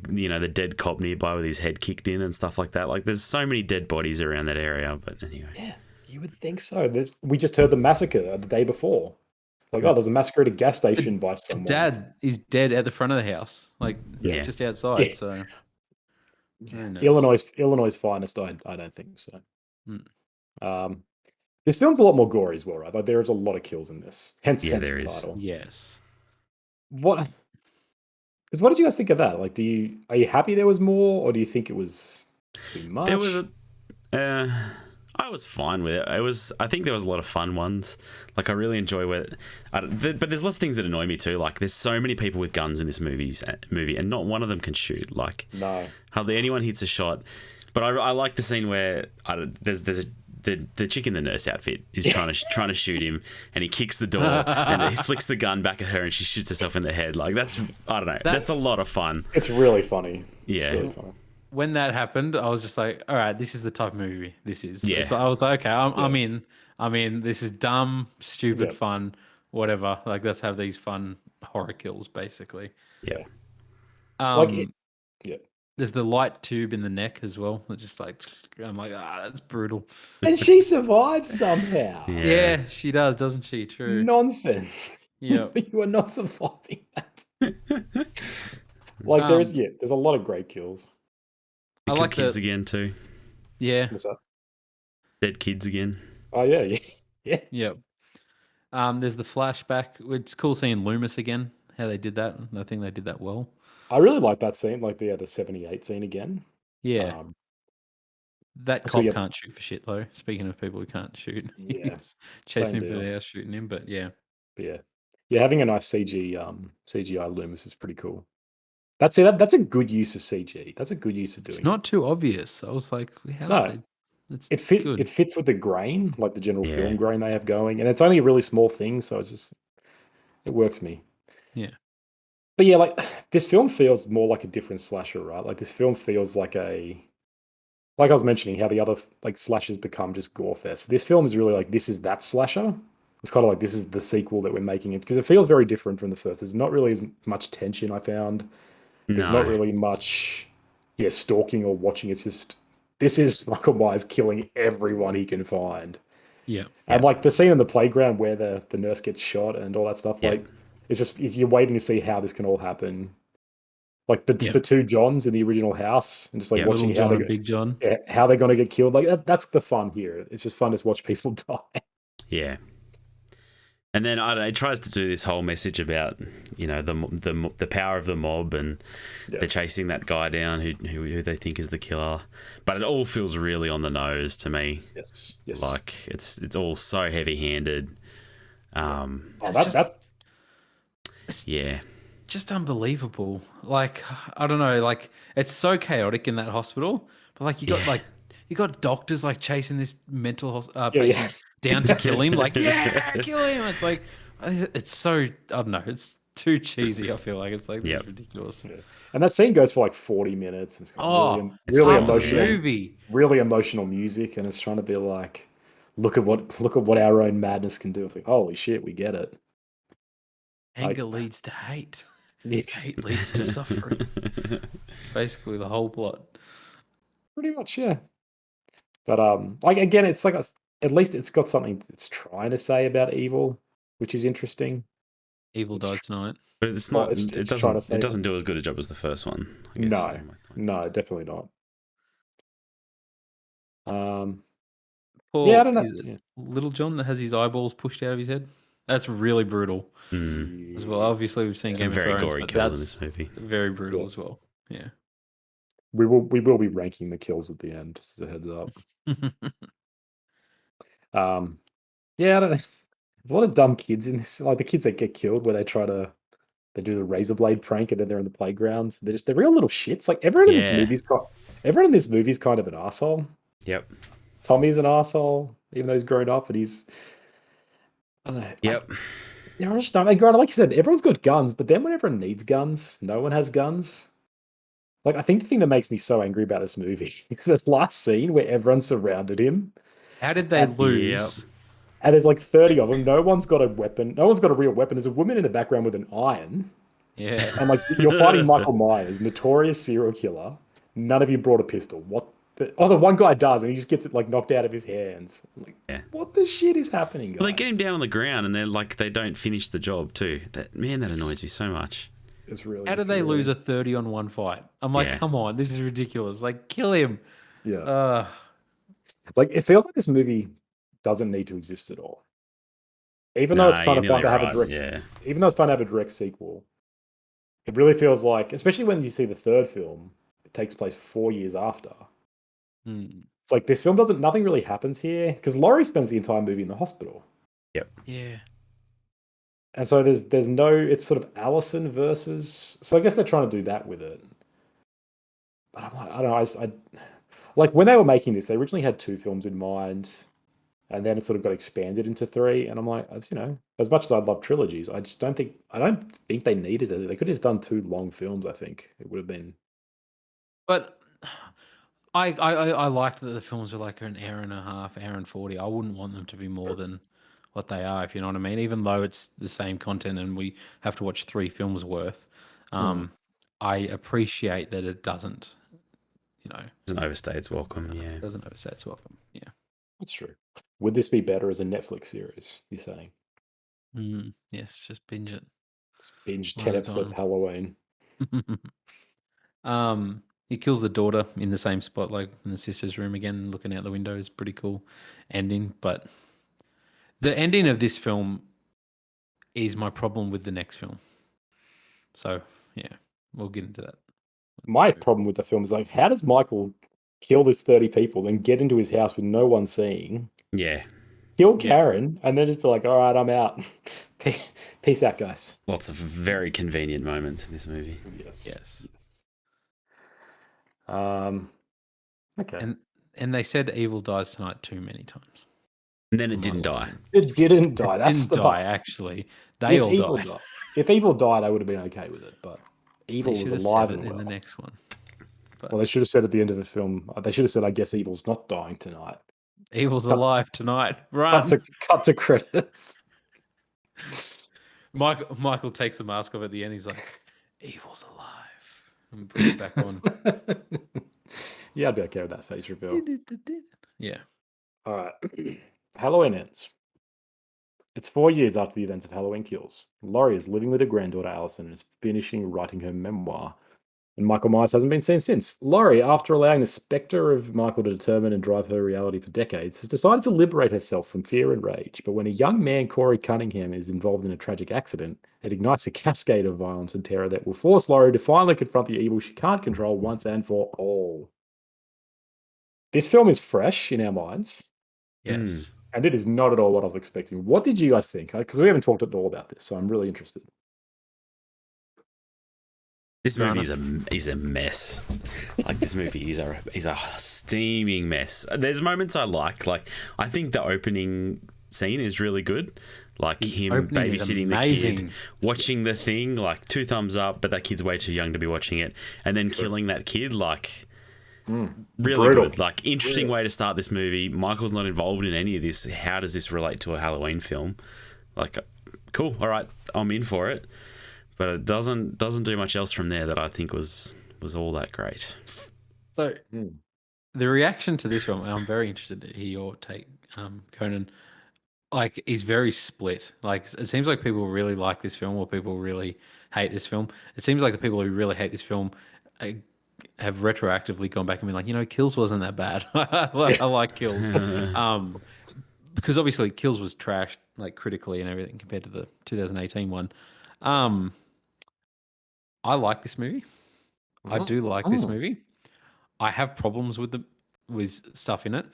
dead cop nearby with his head kicked in and stuff like that? Like there's so many dead bodies around that area. But anyway. Yeah, you would think so. We just heard the massacre the day before. Like, oh, there's a massacre at a gas station by someone. Dad is dead at the front of the house, like Yeah. just outside. Yeah. So who knows? Illinois' finest. I don't think so. Hmm. This film's a lot more gory as well, right? Like there is a lot of kills in this. Hence there the is. title. Yes. What did you guys think of that? Like, are you happy there was more, or do you think it was too much? There was I was fine with it. I think there was a lot of fun ones. Like I really enjoy but there's lots of things that annoy me too. Like there's so many people with guns in this movie, and not one of them can shoot. Like No. hardly anyone hits a shot. But I like the scene where the chick in the nurse outfit is trying to shoot him, and he kicks the door and he flicks the gun back at her, and she shoots herself in the head. Like that's I don't know. That's a lot of fun. It's really funny. Yeah. It's really funny. When that happened, I was just like, all right, this is the type of movie this is. Yeah. I was like, okay, I'm in. I mean, this is dumb, stupid, fun, whatever. Like, let's have these fun horror kills, basically. Yeah. There's the light tube in the neck as well. It's just like, I'm like, that's brutal. And she survives somehow. Yeah, she does, doesn't she? True. Nonsense. Yeah. You are not surviving that. Like there's a lot of great kills. I like kids again too. Yeah. What's that? Dead kids again. Oh yeah. Yep. There's the flashback. It's cool seeing Loomis again. How they did that. I think they did that well. I really like that scene, like the 78 scene again. Yeah. That So cop can't shoot for shit though. Speaking of people who can't shoot, Yeah, he's chasing same him for deal. the house, shooting him. But yeah, yeah, having a nice CGI Loomis is pretty cool. That's a good use of CG. That's a good use of doing it's not too obvious. I was like, how? No. It's it good. it fits with the grain, like the general Yeah. film grain they have going, and it's only a really small thing, so it works for me. Yeah. But yeah, like this film feels more like a different slasher, right? Like this film feels like I was mentioning how the other like slashers become just gore fest. This film is really like this is that slasher. It's kind of like this is the sequel that we're making it because it feels very different from the first. There's not really as much tension I found. There's not really much stalking or watching. It's just this is Michael Myers killing everyone he can find. Yeah. And like the scene in the playground where the nurse gets shot and all that stuff, Yeah. like it's just you're waiting to see how this can all happen. Like the Yeah. two Johns in the original house, and just like Yeah. watching Little how John they and Big John. how they're gonna get killed. Like that's the fun here. It's just fun to watch people die. Yeah. And then I don't know, it tries to do this whole message about, you know, the power of the mob, and they're chasing that guy down who they think is the killer. But it all feels really on the nose to me. Yes. Like it's all so heavy-handed. That's Yeah. Just unbelievable. Like, I don't know, like it's so chaotic in that hospital, but like you got doctors like chasing this mental patient down to kill him. Like, kill him. It's like it's so, I don't know, it's too cheesy. I feel like it's like this is ridiculous. Yeah. And that scene goes for like 40 minutes. It's got It's really half a emotional movie. Really emotional music, and it's trying to be like, look at what our own madness can do. It's like, holy shit, we get it. Anger leads to hate. Yeah. Hate leads to suffering. Basically, the whole plot. Pretty much, yeah. But like again, it's like at least it's got something it's trying to say about evil, which is interesting. Evil dies tonight. But it's not. It's trying to say It doesn't do as good a job as the first one. I guess, No, is my point. no, definitely not. Poor, yeah, I don't know. is it Little John that has his eyeballs pushed out of his head? That's really brutal as well. Obviously, we've seen Some Game very of Thrones, gory but kills in that's this movie. very brutal as well. Yeah. We will be ranking the kills at the end, just as a heads up. Yeah, I don't know. There's a lot of dumb kids in this, like the kids that get killed where they do the razor blade prank and then they're in the playground. They're real little shits. Like everyone in this movie's kind of an asshole. Yep. Tommy's an asshole, even though he's grown up, and he's I don't know. Yep. They're just dumb. Like you said, everyone's got guns, but then when everyone needs guns, no one has guns. Like I think the thing that makes me so angry about this movie is that last scene where everyone surrounded him. How did they lose? And there's like 30 of them. No one's got a weapon. No one's got a real weapon. There's a woman in the background with an iron. Yeah. And like you're fighting Michael Myers, notorious serial killer. None of you brought a pistol. What? The one guy does, and he just gets it like knocked out of his hands. I'm like, what the shit is happening, guys? Well, they get him down on the ground, and they're like, they don't finish the job too. That annoys me so much. It's really. How did they lose a 30-on-1 fight? I'm like, come on, this is ridiculous. Like, kill him. Yeah. Like it feels like this movie doesn't need to exist at all. Even though it's kind of fun to have a direct, even though it's fun to have a direct sequel, it really feels like, especially when you see the third film, it takes place 4 years after. It's like this film nothing really happens here because Laurie spends the entire movie in the hospital. Yep. Yeah. And so there's no, it's sort of Allison versus. So I guess they're trying to do that with it. But I'm like, I don't know. I like when they were making this, they originally had 2 films in mind, and then it sort of got expanded into 3. And I'm like, it's, as much as I love trilogies, I don't think they needed it. They could have just done 2 long films. I think it would have been. But I liked that the films were like an hour and a half, hour and 40. I wouldn't want them to be more than what they are, if you know what I mean. Even though it's the same content and we have to watch 3 films worth, I appreciate that it doesn't, doesn't overstay its welcome. Yeah, it doesn't overstay its welcome. Yeah, that's true. Would this be better as a Netflix series? You're saying? Yes, just binge it. Just binge 10 episodes Halloween. He kills the daughter in the same spot, like in the sister's room again, looking out the window. Is pretty cool ending. But the ending of this film is my problem with the next film. So yeah, we'll get into that. My problem with the film is like, how does Michael kill this 30 people, then get into his house with no one seeing? Yeah. Kill Karen, and then just be like, all right, I'm out. Peace out, guys. Lots of very convenient moments in this movie. Yes. Okay. And they said evil dies tonight too many times. And then it didn't die. It didn't die. That's didn't die, actually. They all died. If evil died, I would have been okay with it. But evil was alive and in the next one. But, well, they should have said at the end of the film, they should have said, I guess evil's not dying tonight. Evil's alive tonight. Run. Cut to credits. Michael takes the mask off at the end. He's like, evil's alive. And puts it back on. Yeah, I'd be okay with that face reveal. Yeah. All right. Halloween ends. It's 4 years after the events of Halloween Kills. Laurie is living with her granddaughter Allison and is finishing writing her memoir. And Michael Myers hasn't been seen since. Laurie, after allowing the spectre of Michael to determine and drive her reality for decades, has decided to liberate herself from fear and rage. But when a young man, Corey Cunningham, is involved in a tragic accident, it ignites a cascade of violence and terror that will force Laurie to finally confront the evil she can't control once and for all. This film is fresh in our minds, Yes. and it is not at all what I was expecting. What did you guys think? Because we haven't talked at all about this, so I'm really interested. This movie is a mess. Like, this movie is a steaming mess. There's moments I like. Like, I think the opening scene is really good. Like, him babysitting the kid, watching the thing, like 2 thumbs up, but that kid's way too young to be watching it, and then killing that kid, like, really brutal. good. Like, interesting way to start this movie. Michael's not involved in any of this. How does this relate to a Halloween film? Like, cool. All right, I'm in for it. But it doesn't do much else from there that I think was all that great. So the reaction to this film, and I'm very interested to hear your take, Conan, like, is very split. Like, it seems like people really like this film or people really hate this film. It seems like the people who really hate this film have retroactively gone back and been like, Kills wasn't that bad. I like Kills. Because obviously Kills was trashed, like, critically and everything compared to the 2018 one. I like this movie. I do like this movie. I have problems with stuff in it.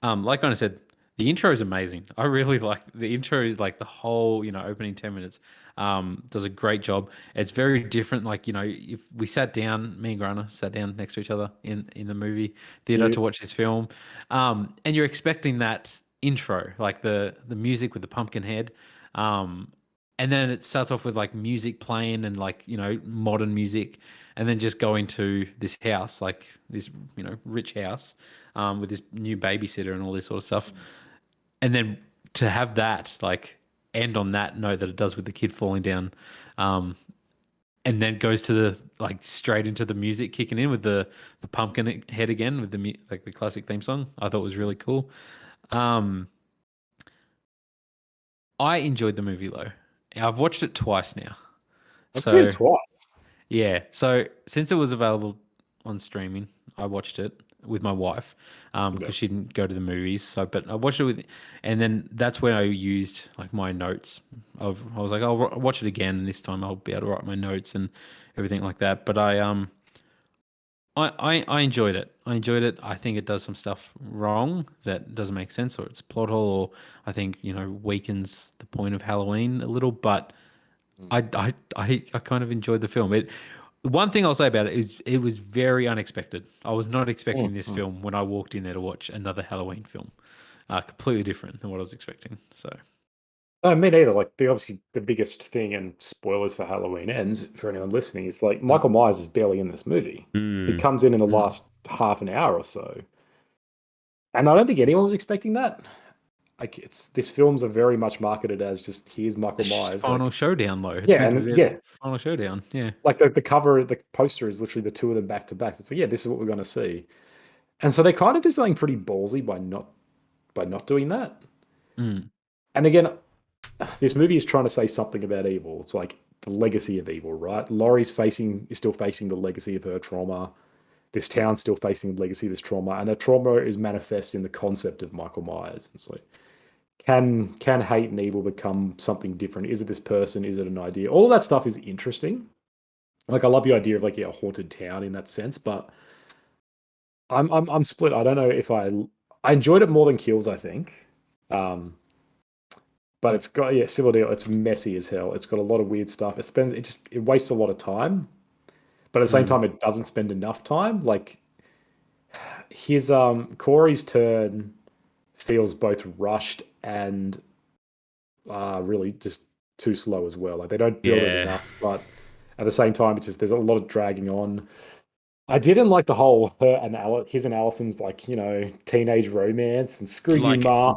Like I said, the intro is amazing. I really like the intro. Is like the whole, opening 10 minutes. Does a great job. It's very different. Like, if we sat down, me and Grana sat down next to each other in the movie theater to watch this film, and you're expecting that intro, like the music with the pumpkin head. And then it starts off with like music playing and like, modern music, and then just going to this house, like this, rich house, with this new babysitter and all this sort of stuff. And then to have that like end on that note that it does with the kid falling down, and then goes to the like straight into the music kicking in with the pumpkin head again with the like the classic theme song. I thought was really cool. I enjoyed the movie though. I've watched it twice now. I've seen it twice. Yeah. So since it was available on streaming, I watched it with my wife because she didn't go to the movies. But I watched it and then that's when I used like my notes. I was like, I'll watch it again, and this time I'll be able to write my notes and everything like that. But I enjoyed it. I enjoyed it. I think it does some stuff wrong that doesn't make sense, or it's a plot hole, or I think weakens the point of Halloween a little. But I kind of enjoyed the film. One thing I'll say about it is it was very unexpected. I was not expecting this film when I walked in there to watch another Halloween film. Completely different than what I was expecting. So. Me neither. Like, obviously the biggest thing, and spoilers for Halloween Ends for anyone listening, is like Michael Myers is barely in this movie. He comes in the last half an hour or so, and I don't think anyone was expecting that. Like, this film's are very much marketed as just here's Michael Myers. Final showdown though. It's Final showdown. Yeah. Like the cover, the poster is literally the two of them back to back. It's like, yeah, this is what we're going to see, and so they kind of do something pretty ballsy by not doing that. And again, this movie is trying to say something about evil. It's like the legacy of evil, right? Laurie's is still facing the legacy of her trauma. This town's still facing the legacy of this trauma, and that trauma is manifest in the concept of Michael Myers. It's like, can hate and evil become something different? Is it this person? Is it an idea? All of that stuff is interesting. Like, I love the idea of like a haunted town in that sense, but I'm split. I don't know if I enjoyed it more than Kills, I think. But it's got similar deal. It's messy as hell. It's got a lot of weird stuff. It wastes a lot of time, but at the same time, it doesn't spend enough time. Like, his Corey's turn feels both rushed and really just too slow as well. Like, they don't build it enough, but at the same time, there's a lot of dragging on. I didn't like the whole his and Allison's like teenage romance and screw you, Ma.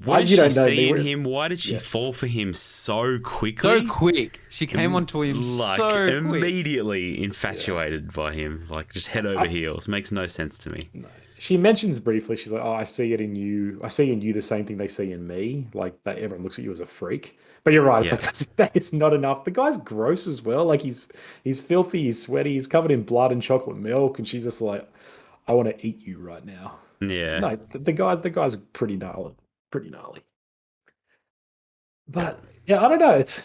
What did You she don't know me. see in him? Why did she Yes. fall for him so So quickly? quick. She came onto him Like so quick. immediately infatuated by him, like just head over heels. Makes no sense to me. No. She mentions briefly, she's like, "Oh, I see it in you. I see in you the same thing they see in me. Like that, everyone looks at you as a freak." But you're right. It's Yeah. like it's not enough. The guy's gross as well. Like he's filthy. He's sweaty. He's covered in blood and chocolate milk. And she's just like, "I want to eat you right now." Yeah. No, the guy's pretty gnarly. Pretty gnarly. But yeah, I don't know. It's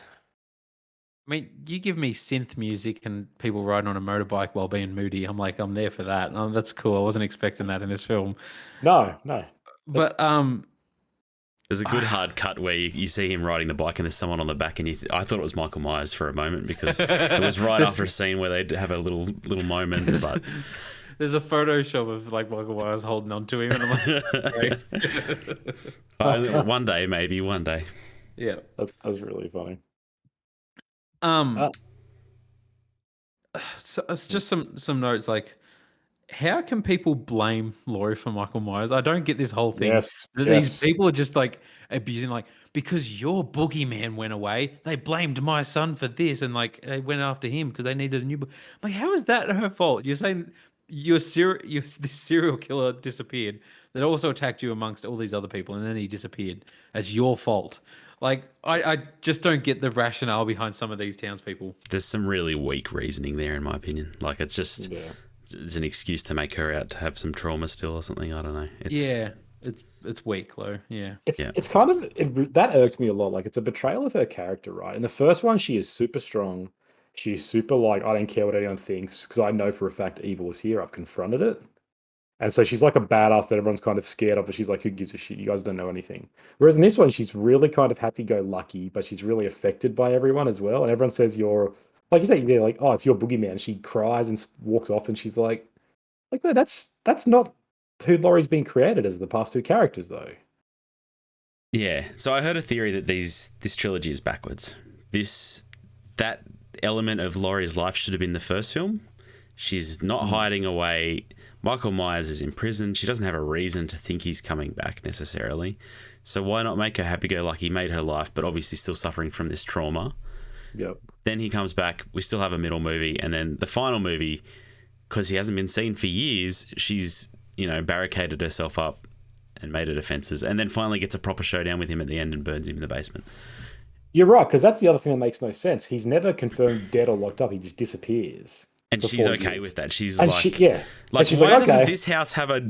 I mean, you give me synth music and people riding on a motorbike while being moody. I'm like, I'm there for that. That's cool. I wasn't expecting that in this film. no. That's But There's a good hard cut where you see him riding the bike and there's someone on the back, and I thought it was Michael Myers for a moment because it was right after a scene where they'd have a little moment. But there's a Photoshop of like Michael Myers holding on to him, and I'm like, one day, maybe one day. yeah. that's really funny. So it's just some notes like, how can people blame Laurie for Michael Myers? I don't get this whole thing. Yes, These yes. people are just like abusing, like, because your boogeyman went away, they blamed my son for this, and like they went after him because they needed a new. Like, how is that her fault? You're saying this serial killer disappeared that also attacked you amongst all these other people, and then he disappeared. It's your fault. Like, I just don't get the rationale behind some of these townspeople. There's some really weak reasoning there, in my opinion. Like it's just it's an excuse to make her out to have some trauma still or something. I don't know. It's weak, though. Yeah. It's kind of that irked me a lot. Like it's a betrayal of her character, right? In the first one, she is super strong. She's super like, I don't care what anyone thinks because I know for a fact evil is here. I've confronted it. And so she's like a badass that everyone's kind of scared of, but she's like, who gives a shit? You guys don't know anything. Whereas in this one, she's really kind of happy-go-lucky, but she's really affected by everyone as well. And everyone says like you say, yeah, like, oh, it's your boogeyman. She cries and walks off, and she's like, no, that's not who Laurie's been created as the past two characters, though. Yeah. So I heard a theory that this trilogy is backwards. That element of Laurie's life should have been the first film. She's not hiding away. Michael Myers is in prison. She doesn't have a reason to think he's coming back necessarily. So why not make her happy-go-lucky, made her life, but obviously still suffering from this trauma. Yep. Then he comes back. We still have a middle movie. And then the final movie, because he hasn't been seen for years, she's, barricaded herself up and made her defenses. And then finally gets a proper showdown with him at the end and burns him in the basement. You're right, because that's the other thing that makes no sense. He's never confirmed dead or locked up. He just disappears. And she's okay with that. She's and like, she's why like, doesn't this house have a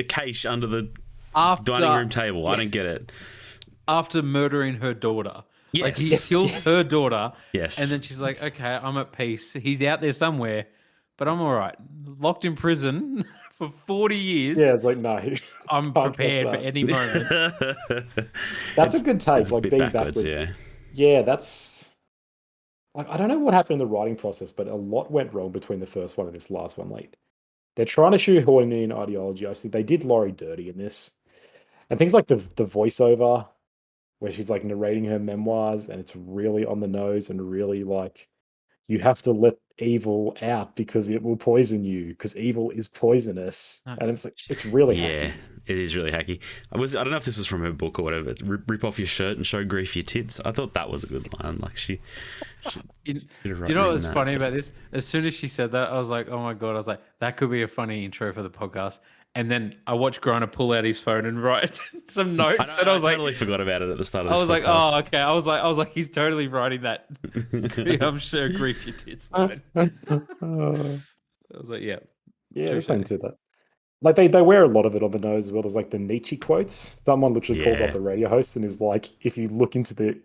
cache under the dining room table? I don't get it. After murdering her daughter. Yes. Like, he kills her daughter. Yes. And then she's like, okay, I'm at peace. He's out there somewhere, but I'm all right. Locked in prison for 40 years. Yeah, it's like, no. I'm prepared for any moment. That's a good take. It's like a bit being backwards, Yeah, that's... Like, I don't know what happened in the writing process, but a lot went wrong between the first one and this last one. Like, they're trying to shoehorn in ideology. I think they did Laurie dirty in this. And things like the voiceover, where she's like narrating her memoirs, and it's really on the nose and really like, you have to let evil out because it will poison you, because evil is poisonous. And it's like, it's really hacky. It is really hacky. I don't know if this was from her book or whatever. Rip off your shirt and show grief your tits. I thought that was a good line. Like you know what's funny about this? As soon as she said that, I was like, oh my God. I was like, that could be a funny intro for the podcast. And then I watched Griner pull out his phone and write some notes. I totally forgot about it at the start of this podcast. I was like, oh, okay. I was like, he's totally writing that. I'm sure grief your tits. I was like, yeah. Yeah, I to that. Like they wear a lot of it on the nose as well. There's like the Nietzsche quotes. Someone literally calls up the radio host and is like, if you look into the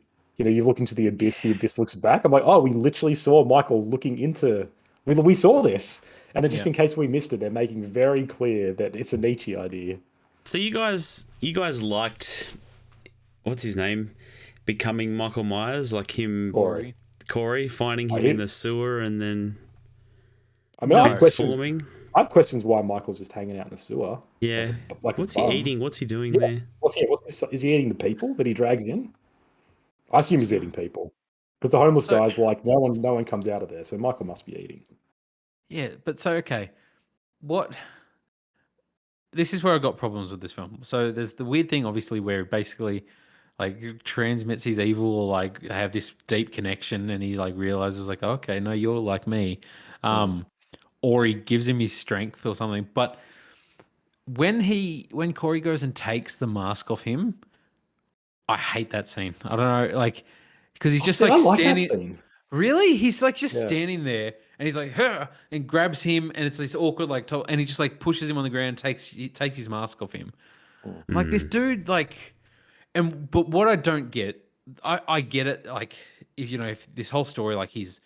abyss looks back. I'm like, oh, we literally saw Michael looking into... We saw this. And then just in case we missed it, they're making very clear that it's a Nietzsche idea. So you guys liked, what's his name, becoming Michael Myers, like him, Corey finding him in the sewer and then I have questions why Michael's just hanging out in the sewer. Yeah. Like what's he eating? What's he doing there? Is he eating the people that he drags in? I assume he's eating people. Because the homeless guy's like, no one comes out of there, so Michael must be eating. Yeah, but so, okay. What this is where I got problems with this film. So there's the weird thing, obviously, where basically like transmits his evil, or like they have this deep connection, and he like realizes like, okay, no, you're like me, Mm. or he gives him his strength or something. But when Corey goes and takes the mask off him, I hate that scene. I don't know, like, because he's Oh, just see, like I like that standing. scene. Really? He's like just Yeah. standing there, and he's like, "Huh," and grabs him, and it's this awkward like, and he just like pushes him on the ground, takes his mask off him. Mm. I'm like, this dude, like, but what I don't get, I get it, like, if this whole story, like, he's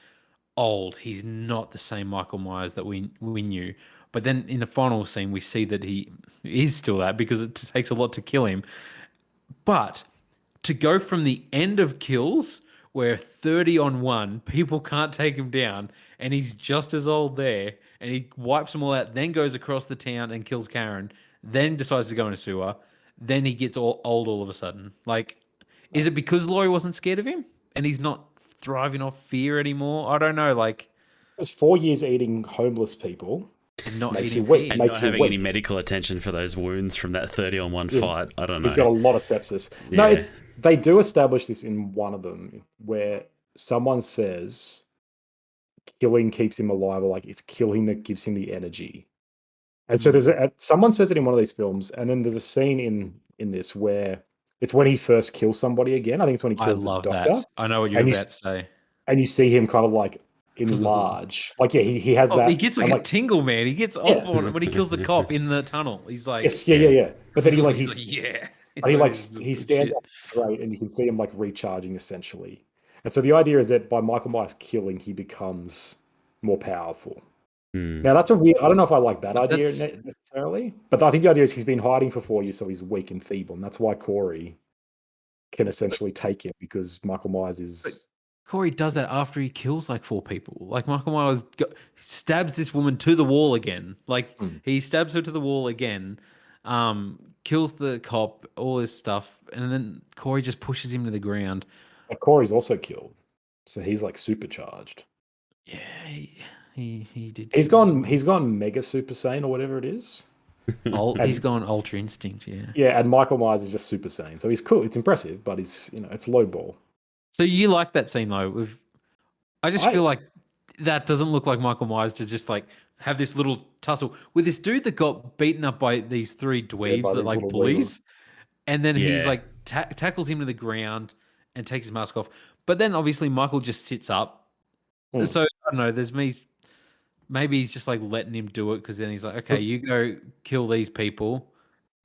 old, he's not the same Michael Myers that we knew. But then in the final scene, we see that he is still that, because it takes a lot to kill him. But to go from the end of Kills, where 30 on one, people can't take him down, and he's just as old there, and he wipes them all out, then goes across the town and kills Karen, then decides to go in a sewer, then he gets all old all of a sudden. Like, is it because Laurie wasn't scared of him and he's not thriving off fear anymore? I don't know. Like, Because 4 years eating homeless people and not makes you eating weak. fear. And not Makes you having any weak. medical attention for those wounds from that 30 on one He's, fight. I don't he's got know. a lot of sepsis. No, Yeah. they do establish this in one of them where someone says killing keeps him alive, or like it's killing that gives him the energy. And so there's someone says it in one of these films, and then there's a scene in this where it's when he first kills somebody again. I think it's when he I kills the love doctor, that. I know what you're and about to say. you see him kind of like enlarge. Like yeah, he has Oh, he that. gets like I'm a like tingle, man. He gets off yeah, on it when he kills the cop in the tunnel. He's like, yes, yeah. But then he's like, yeah. It's like, this is he some stands shit. up straight, and you can see him like recharging essentially. And so the idea is that by Michael Myers killing, he becomes more powerful. Hmm. Now that's a weird. I don't know if I like that But idea that's necessarily, but I think the idea is he's been hiding for 4 years, so he's weak and feeble, and that's why Corey can essentially take him because Michael Myers but is. Corey does that after he kills like four people. Like Michael Myers stabs this woman to the wall again. Like Hmm. he stabs her to the wall again, kills the cop, all this stuff, and then Corey just pushes him to the ground. But Corey's also killed, so he's like supercharged. Yeah, he did kill someone. He's gone Mega Super Saiyan or whatever it is, He's and gone Ultra Instinct. Yeah. yeah, and Michael Myers is just Super Saiyan, so he's cool. It's impressive, but he's it's low ball. So you like that scene though? I just I feel like that doesn't look like Michael Myers to just like have this little tussle with this dude that got beaten up by these three yeah, dweebs by that these like little weevils. bullies, and then he's Yeah. like tackles him to the ground and takes his mask off. But then obviously Michael just sits up. Hmm. So I don't know. There's me. Maybe he's just like letting him do it because then he's like, okay, you go kill these people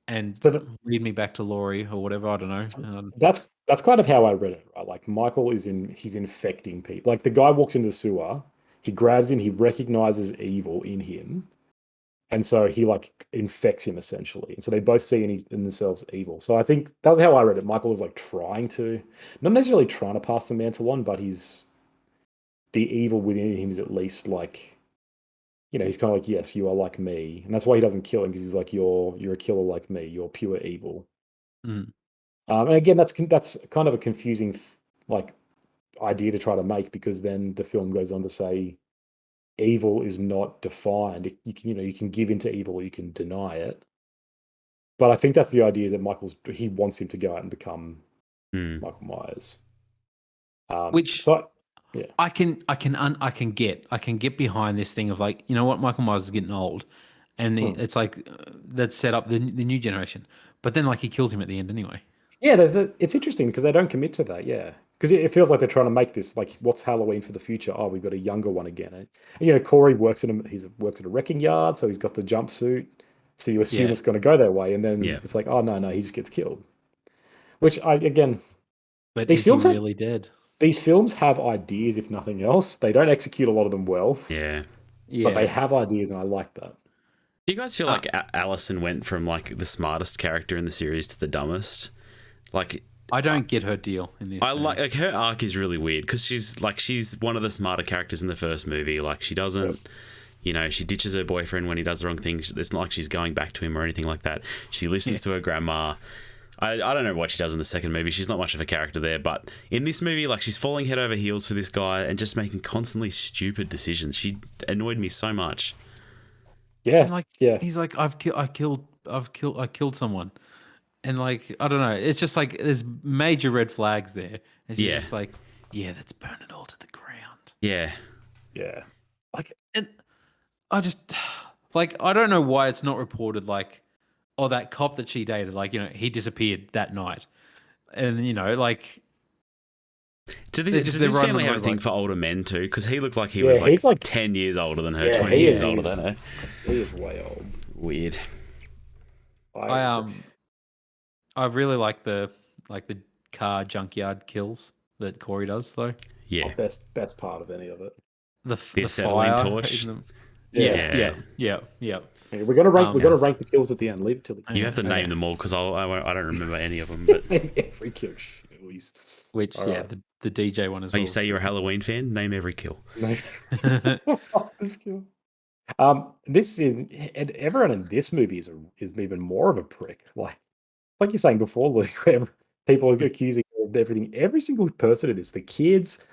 and So that, lead me back to Laurie or whatever. I don't know. that's kind of how I read it. Right? Like Michael he's infecting people. Like the guy walks into the sewer, he grabs him, he recognizes evil in him, and so he like infects him essentially. And so they both see in themselves evil. So I think that was how I read it. Michael is like trying to, not necessarily trying to pass the mantle on, but the evil within him is at least like, he's kind of like, yes, you are like me, and that's why he doesn't kill him because he's like, you're a killer like me, you're pure evil. Mm. And again, that's kind of a confusing like idea to try to make because then the film goes on to say evil is not defined. You can you can give into evil or you can deny it. But I think that's the idea that he wants him to go out and become Michael Myers. Which So yeah, I can get behind this thing of like, you know what, Michael Myers is getting old, and it's like that's set up the new generation. But then like he kills him at the end anyway. yeah. It's interesting because they don't commit to that. Yeah, because it feels like they're trying to make this like, what's Halloween for the future? Oh, we've got a younger one again. And, Corey works works at a wrecking yard, so he's got the jumpsuit. So you assume Yeah, it's going to go their way, and then Yeah. it's like, oh no, he just gets killed. Which again, but these is he films have really dead? these films have ideas, if nothing else. They don't execute a lot of them well, Yeah. but they Yeah. have ideas, and I like that. Do you guys feel like Allison went from like the smartest character in the series to the dumbest? Like, I don't get her deal in this. I like her arc is really weird because she's one of the smarter characters in the first movie. Like, she doesn't, she ditches her boyfriend when he does the wrong thing. It's not like she's going back to him or anything like that. She listens to her grandma. I don't know what she does in the second movie. She's not much of a character there, but in this movie, like, she's falling head over heels for this guy and just making constantly stupid decisions. She annoyed me so much. Yeah, like, yeah. he's like, I killed I killed someone, and like I don't know, it's just like there's major red flags there, and she's Yeah. just like, yeah, let's burn it all to the ground. Yeah. Yeah. Like, And I just like I don't know why it's not reported like, oh, that cop that she dated, like he disappeared that night, and like Does they're this riding on family the have a road thing like, for older men too? Because he looked like he yeah, was like he's like, 10 years older than her, yeah, 20 he years is. older than her. He is way old. Weird. I I I really like the car junkyard kills that Corey does though. Yeah. best part of any of it. The The acetylene fire torch. in the Yeah. Yeah. Okay, we're gonna rank. We're Yeah. gonna rank the kills at the end. Leave it till the You have to Okay. name them all because I don't remember any of them. But every kill. Always. which All right. the DJ one as oh, well. you say you're a Halloween fan? Name every kill. No. This kill. This is, and everyone in this movie is even more of a prick. Like you're saying before, Luke, where people are accusing her of everything. Every single person in this, the kids,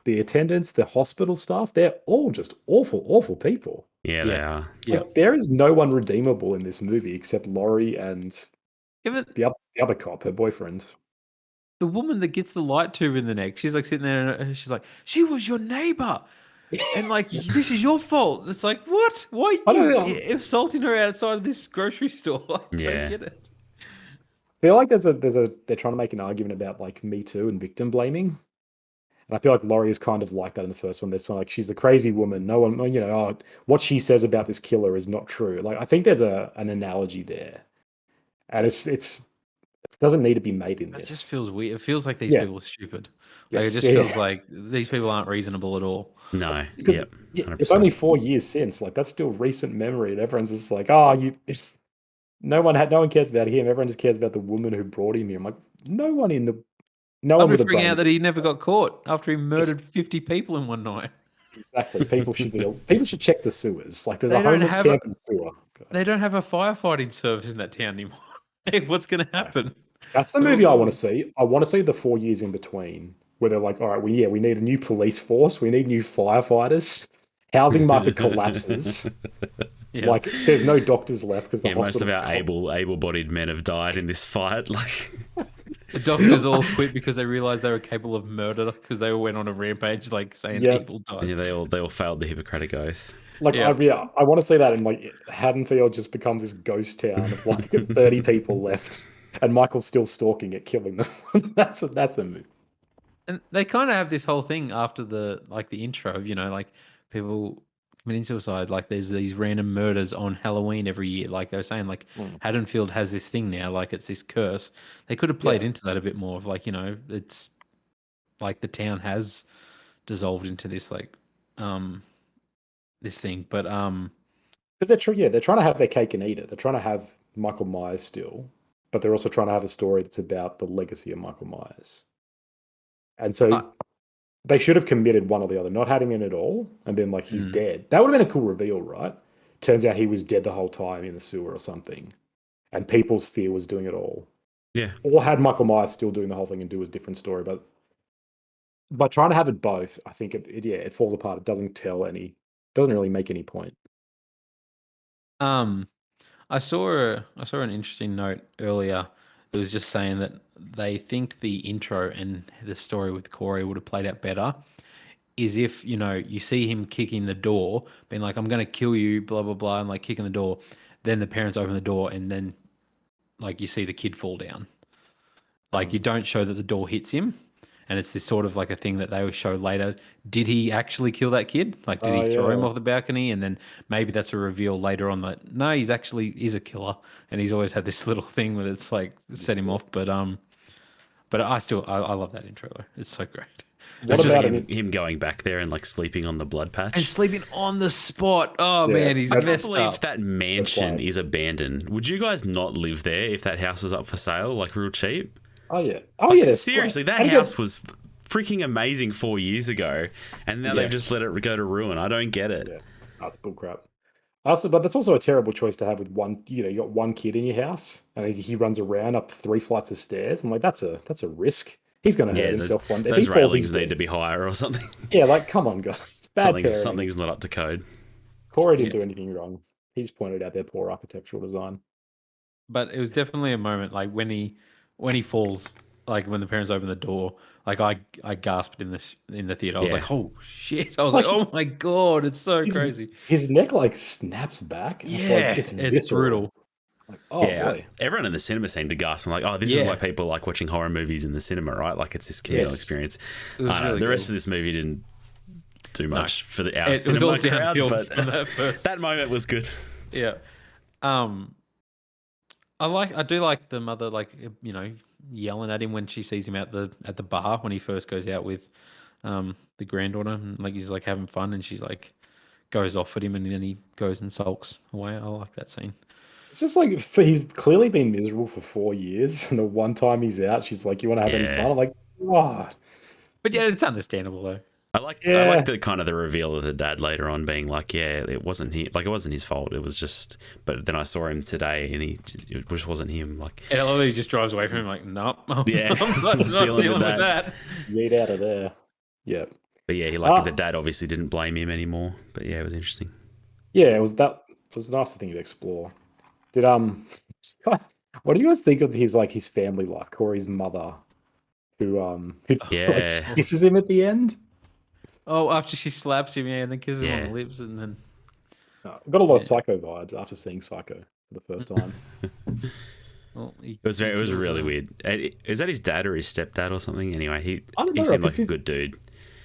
the attendants, the hospital staff, they're all just awful, awful people. Yeah, Yeah. they are. Yeah. Like, there is no one redeemable in this movie except Laurie and Even the other cop, her boyfriend. the woman that gets the light tube in the neck, she's like sitting there and she's like, she was your neighbor. And like, this is your fault. It's like, what? Why I are you don't know. assaulting her outside of this grocery store? I Yeah. don't get it. I feel like they're trying to make an argument about like Me Too and victim blaming. And I feel like Laurie is kind of like that in the first one. They're sort of like, she's the crazy woman. No one, oh, what she says about this killer is not true. Like, I think there's an analogy there, and it doesn't need to be made in It this. just feels weird. It feels like these Yeah. people are stupid. Like, Yes, it just feels like these people aren't reasonable at all. No. because Yep. it's only 4 years since. Like, that's still recent memory, and everyone's just like, oh, no one cares about him. Everyone just cares about the woman who brought him here. I'm like, no one I'm with a freaking brain out is that he never got caught after he murdered 50 people in one night. exactly. People should check the sewers. Like, there's They a don't homeless have camp in the sewer. They don't have a firefighting service in that town anymore. Hey, what's going to happen? That's the movie I want to see. I want to see the 4 years in between where they're like, all right, we need a new police force. We need new firefighters. Housing market collapses. Yeah. Like, there's no doctors left because the Yeah, most of hospital's our able-bodied men have died in this fight. Like, The doctors all quit because they realized they were capable of murder because they all went on a rampage, like saying Yep. people died. yeah, they all failed the Hippocratic Oath. like, Yeah. I want to see that, and like Haddonfield just becomes this ghost town of like 30 people left, and Michael's still stalking it, killing them. that's a movie. And they kind of have this whole thing after the intro, like people committing suicide. Like there's these random murders on Halloween every year. Like they were saying, like Haddonfield has this thing now, like it's this curse. They could have played into that a bit more of like, it's like the town has dissolved into this like this thing. But Because they're trying to have their cake and eat it. They're trying to have Michael Myers still, but they're also trying to have a story that's about the legacy of Michael Myers. And so they should have committed one or the other, not had him in at all and been like, he's dead. That would have been a cool reveal, right? Turns out he was dead the whole time in the sewer or something. And people's fear was doing it all. Yeah. Or had Michael Myers still doing the whole thing and do a different story. But by trying to have it both, I think it falls apart. It doesn't really make any point. I saw an interesting note earlier. It was just saying that they think the intro and the story with Corey would have played out better is if, you see him kicking the door, being like, I'm going to kill you, blah, blah, blah, and like kicking the door. Then the parents open the door and then like you see the kid fall down. Like you don't show that the door hits him. And it's this sort of like a thing that they will show later. Did he actually kill that kid? Like, did he throw him off the balcony? And then maybe that's a reveal later on that no, he's actually is a killer, and he's always had this little thing where it's like set him off. But I love that intro though. It's so great. It's just him going back there and like sleeping on the blood patch and sleeping on the spot. Oh man, he's I can't messed believe up. that mansion is abandoned. Would you guys not live there if that house is up for sale, like real cheap? Oh yeah. Seriously, that house was freaking amazing 4 years ago, and now they've just let it go to ruin. I don't get it. Yeah, that's bullcrap. But that's also a terrible choice to have with one. You got one kid in your house, and he runs around up 3 flights of stairs. I'm like, that's a risk. He's going to hurt himself one day. Those railings need to be higher or something. Yeah, like come on, guys. It's bad parenting. Something's not up to code. Corey didn't do anything wrong. He just pointed out their poor architectural design. but it was definitely a moment like when he falls, like when the parents open the door, like I gasped in the theater. I was Yeah. like, oh shit! I It's was like, like oh my god, it's so his crazy. his neck like snaps back, and it's like Yeah, it's it's visceral. brutal. Like, oh Yeah, boy. everyone in the cinema seemed to gasp. I'm like, oh, this is why Yeah, people like watching horror movies in the cinema, right? Like, it's this communal Yes. experience. it was I don't know. really The rest cool. of this movie didn't do No, much for our it was all cinema crowd, downhill but from that first. that moment was good. Yeah. Um, I do like the mother, like, yelling at him when she sees him at the bar when he first goes out with the granddaughter, and like he's like having fun, and she's like goes off at him, and then he goes and sulks away. I like that scene. It's just like he's clearly been miserable for 4 years, and the one time he's out, she's like, "You want to have any Yeah. fun?" I'm like, "God." But yeah, it's understandable though. I like Yeah. the kind of the reveal of the dad later on being like, yeah, it wasn't his fault. It was just, but then I saw him today and it just wasn't him. Like, And I love that he just drives away from him like, nope, Yeah. I'm not dealing with that. Get out of there. Yeah. but yeah, Ah, the dad obviously didn't blame him anymore. But yeah, it was interesting. yeah, it was a nice thing to explore. Did what do you guys think of his family like, or his mother who Yeah. like kisses him at the end? Oh, after she slaps him, yeah, and then kisses him on Yeah. the lips, and then I got a lot of Yeah. Psycho vibes after seeing Psycho for the first time. well, It was really weird. Is that his dad or his stepdad or something? Anyway, I don't he know, seemed like it's a his- good dude.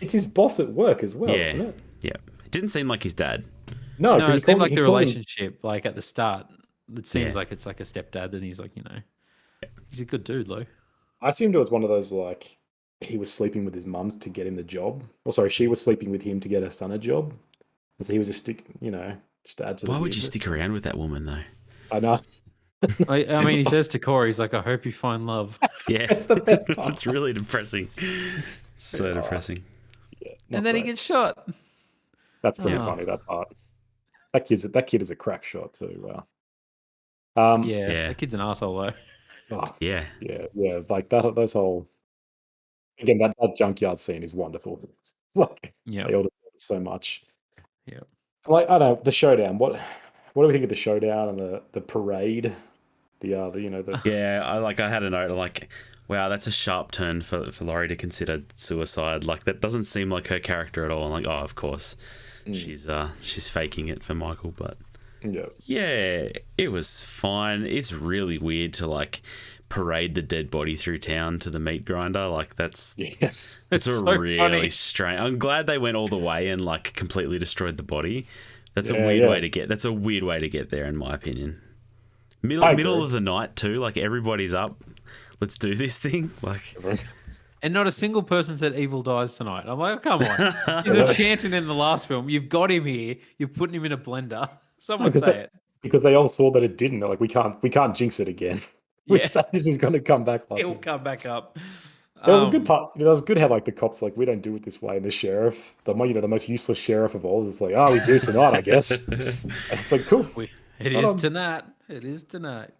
It's his boss at work as well, Yeah. isn't it? Yeah. It didn't seem like his dad. No, No, because it seems like the called him. relationship, like at the start, it seems Yeah. like it's like a stepdad, and he's like, he's a good dude, though. I assumed it was one of those like he was sleeping with his mum to get him the job. Or sorry, she was sleeping with him to get her son a job. And so he was just just to add to the Why would you weirdness. stick around with that woman though? I know. I mean, he says to Corey, he's like, I hope you find love. Yeah, That's the best part. It's really depressing. So depressing. Yeah, not And then he great. gets shot. That's pretty Oh. funny, that part. That kid is a crack shot too. Wow. Yeah, Yeah. that kid's an asshole, though. Oh, Yeah. yeah, like that. Those whole again that junkyard scene is wonderful. It's like Yeah. they all do it so much. Yeah. Like I don't know the showdown. What do we think of the showdown and the parade? The Yeah, I had a note like, wow, that's a sharp turn for Laurie to consider suicide. Like that doesn't seem like her character at all. I'm like, oh, of course, she's faking it for Michael. But yeah, it was fine. It's really weird to like parade the dead body through town to the meat grinder. Like that's yes, it's a so really funny. strange. I'm glad they went all the way and like completely destroyed the body. That's Yeah, a weird yeah. way to get. That's a weird way to get there, in my opinion. I Middle agree. of the night too. Like everybody's up. Let's do this thing. Like And not a single person said evil dies tonight. I'm like, oh, come on. He's a chanting in the last film. You've got him here. You're putting him in a blender. Someone say it. because they all saw that it didn't. They're like, we can't jinx it again. We Yeah. said this is going to come back. It will come back up. There was a good part. It was good how like the cops like we don't do it this way, and the sheriff, the most useless sheriff of all, is like, oh, we do tonight, I guess. And it's like cool. It is tonight. It is tonight.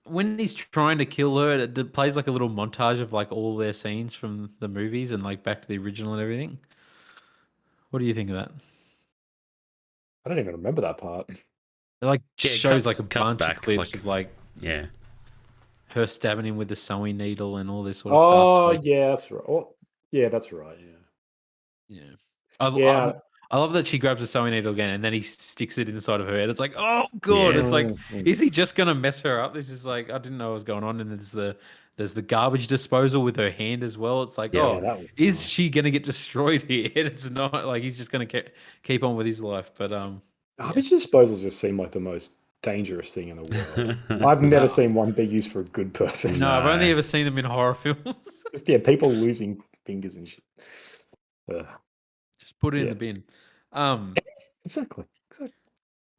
When he's trying to kill her, it plays like a little montage of like all their scenes from the movies and like back to the original and everything. What do you think of that? I don't even remember that part. It like Yeah, it shows cuts- like a cuts bunch back, of clips like- of like yeah, her stabbing him with the sewing needle and all this sort of Oh stuff. Like, yeah, that's right. Oh, yeah, that's right. Yeah. yeah. Yeah. I love that she grabs the sewing needle again and then he sticks it inside of her head. It's like, oh god! Yeah. It's like, is he just gonna mess her up? This is like, I didn't know what was going on. And there's the garbage disposal with her hand as well. It's like, Yeah, that was is nice. she gonna get destroyed here? And it's not like he's just gonna keep on with his life. But Garbage disposals just seem like the most dangerous thing in the world. I've never seen one be used for a good purpose. no, I've only ever seen them in horror films. Yeah, people losing fingers and shit. Just put it in Yeah. the bin. Exactly.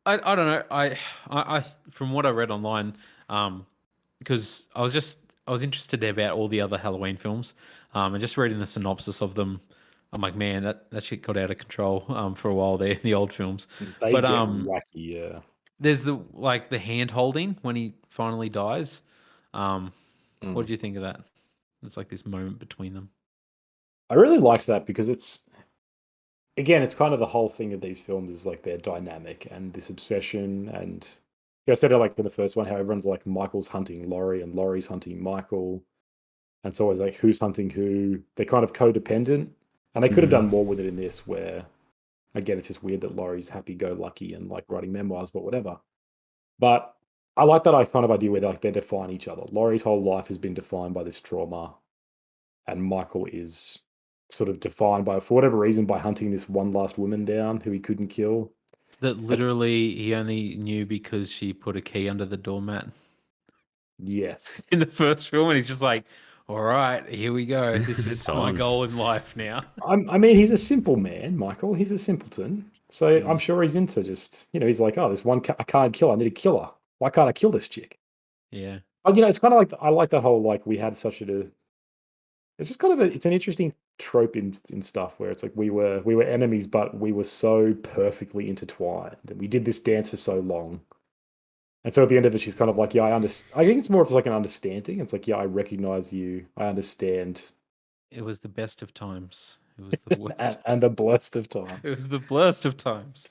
I don't know. I from what I read online, because I was interested about all the other Halloween films, and just reading the synopsis of them, I'm like, man, that shit got out of control for a while there in the old films. They But get wacky, yeah. there's the hand holding when he finally dies. What do you think of that? It's like this moment between them. I really liked that because again, it's kind of the whole thing of these films is like they're dynamic and this obsession. And yeah, I said it like in the first one, how everyone's like Michael's hunting Laurie and Laurie's hunting Michael. And so it's like who's hunting who. They're kind of codependent. And they could have done more with it in this, where again, it's just weird that Laurie's happy-go-lucky and like writing memoirs, but whatever. But I like that kind of idea where like they define each other. Laurie's whole life has been defined by this trauma, and Michael is sort of defined by, for whatever reason, by hunting this one last woman down who he couldn't kill. That That's literally he only knew because she put a key under the doormat yes. in the first film, and he's just like, "All right, here we go. This is It's my on. goal in life now." I mean, he's a simple man, Michael. He's a simpleton. So I'm Mm. sure he's into just, he's like, oh, this one I can't kill. I need a killer. Why can't I kill this chick? Yeah. But it's kind of like I like that whole like we had such a. It's just kind of it's an interesting trope in stuff where it's like we were enemies, but we were so perfectly intertwined, and we did this dance for so long. And so at the end of it, she's kind of like, yeah, I understand. I think it's more of like an understanding. It's like, yeah, I recognize you. I understand. It was the best of times. It was the worst and, of and times. the blessed of It times. was the blurst of times.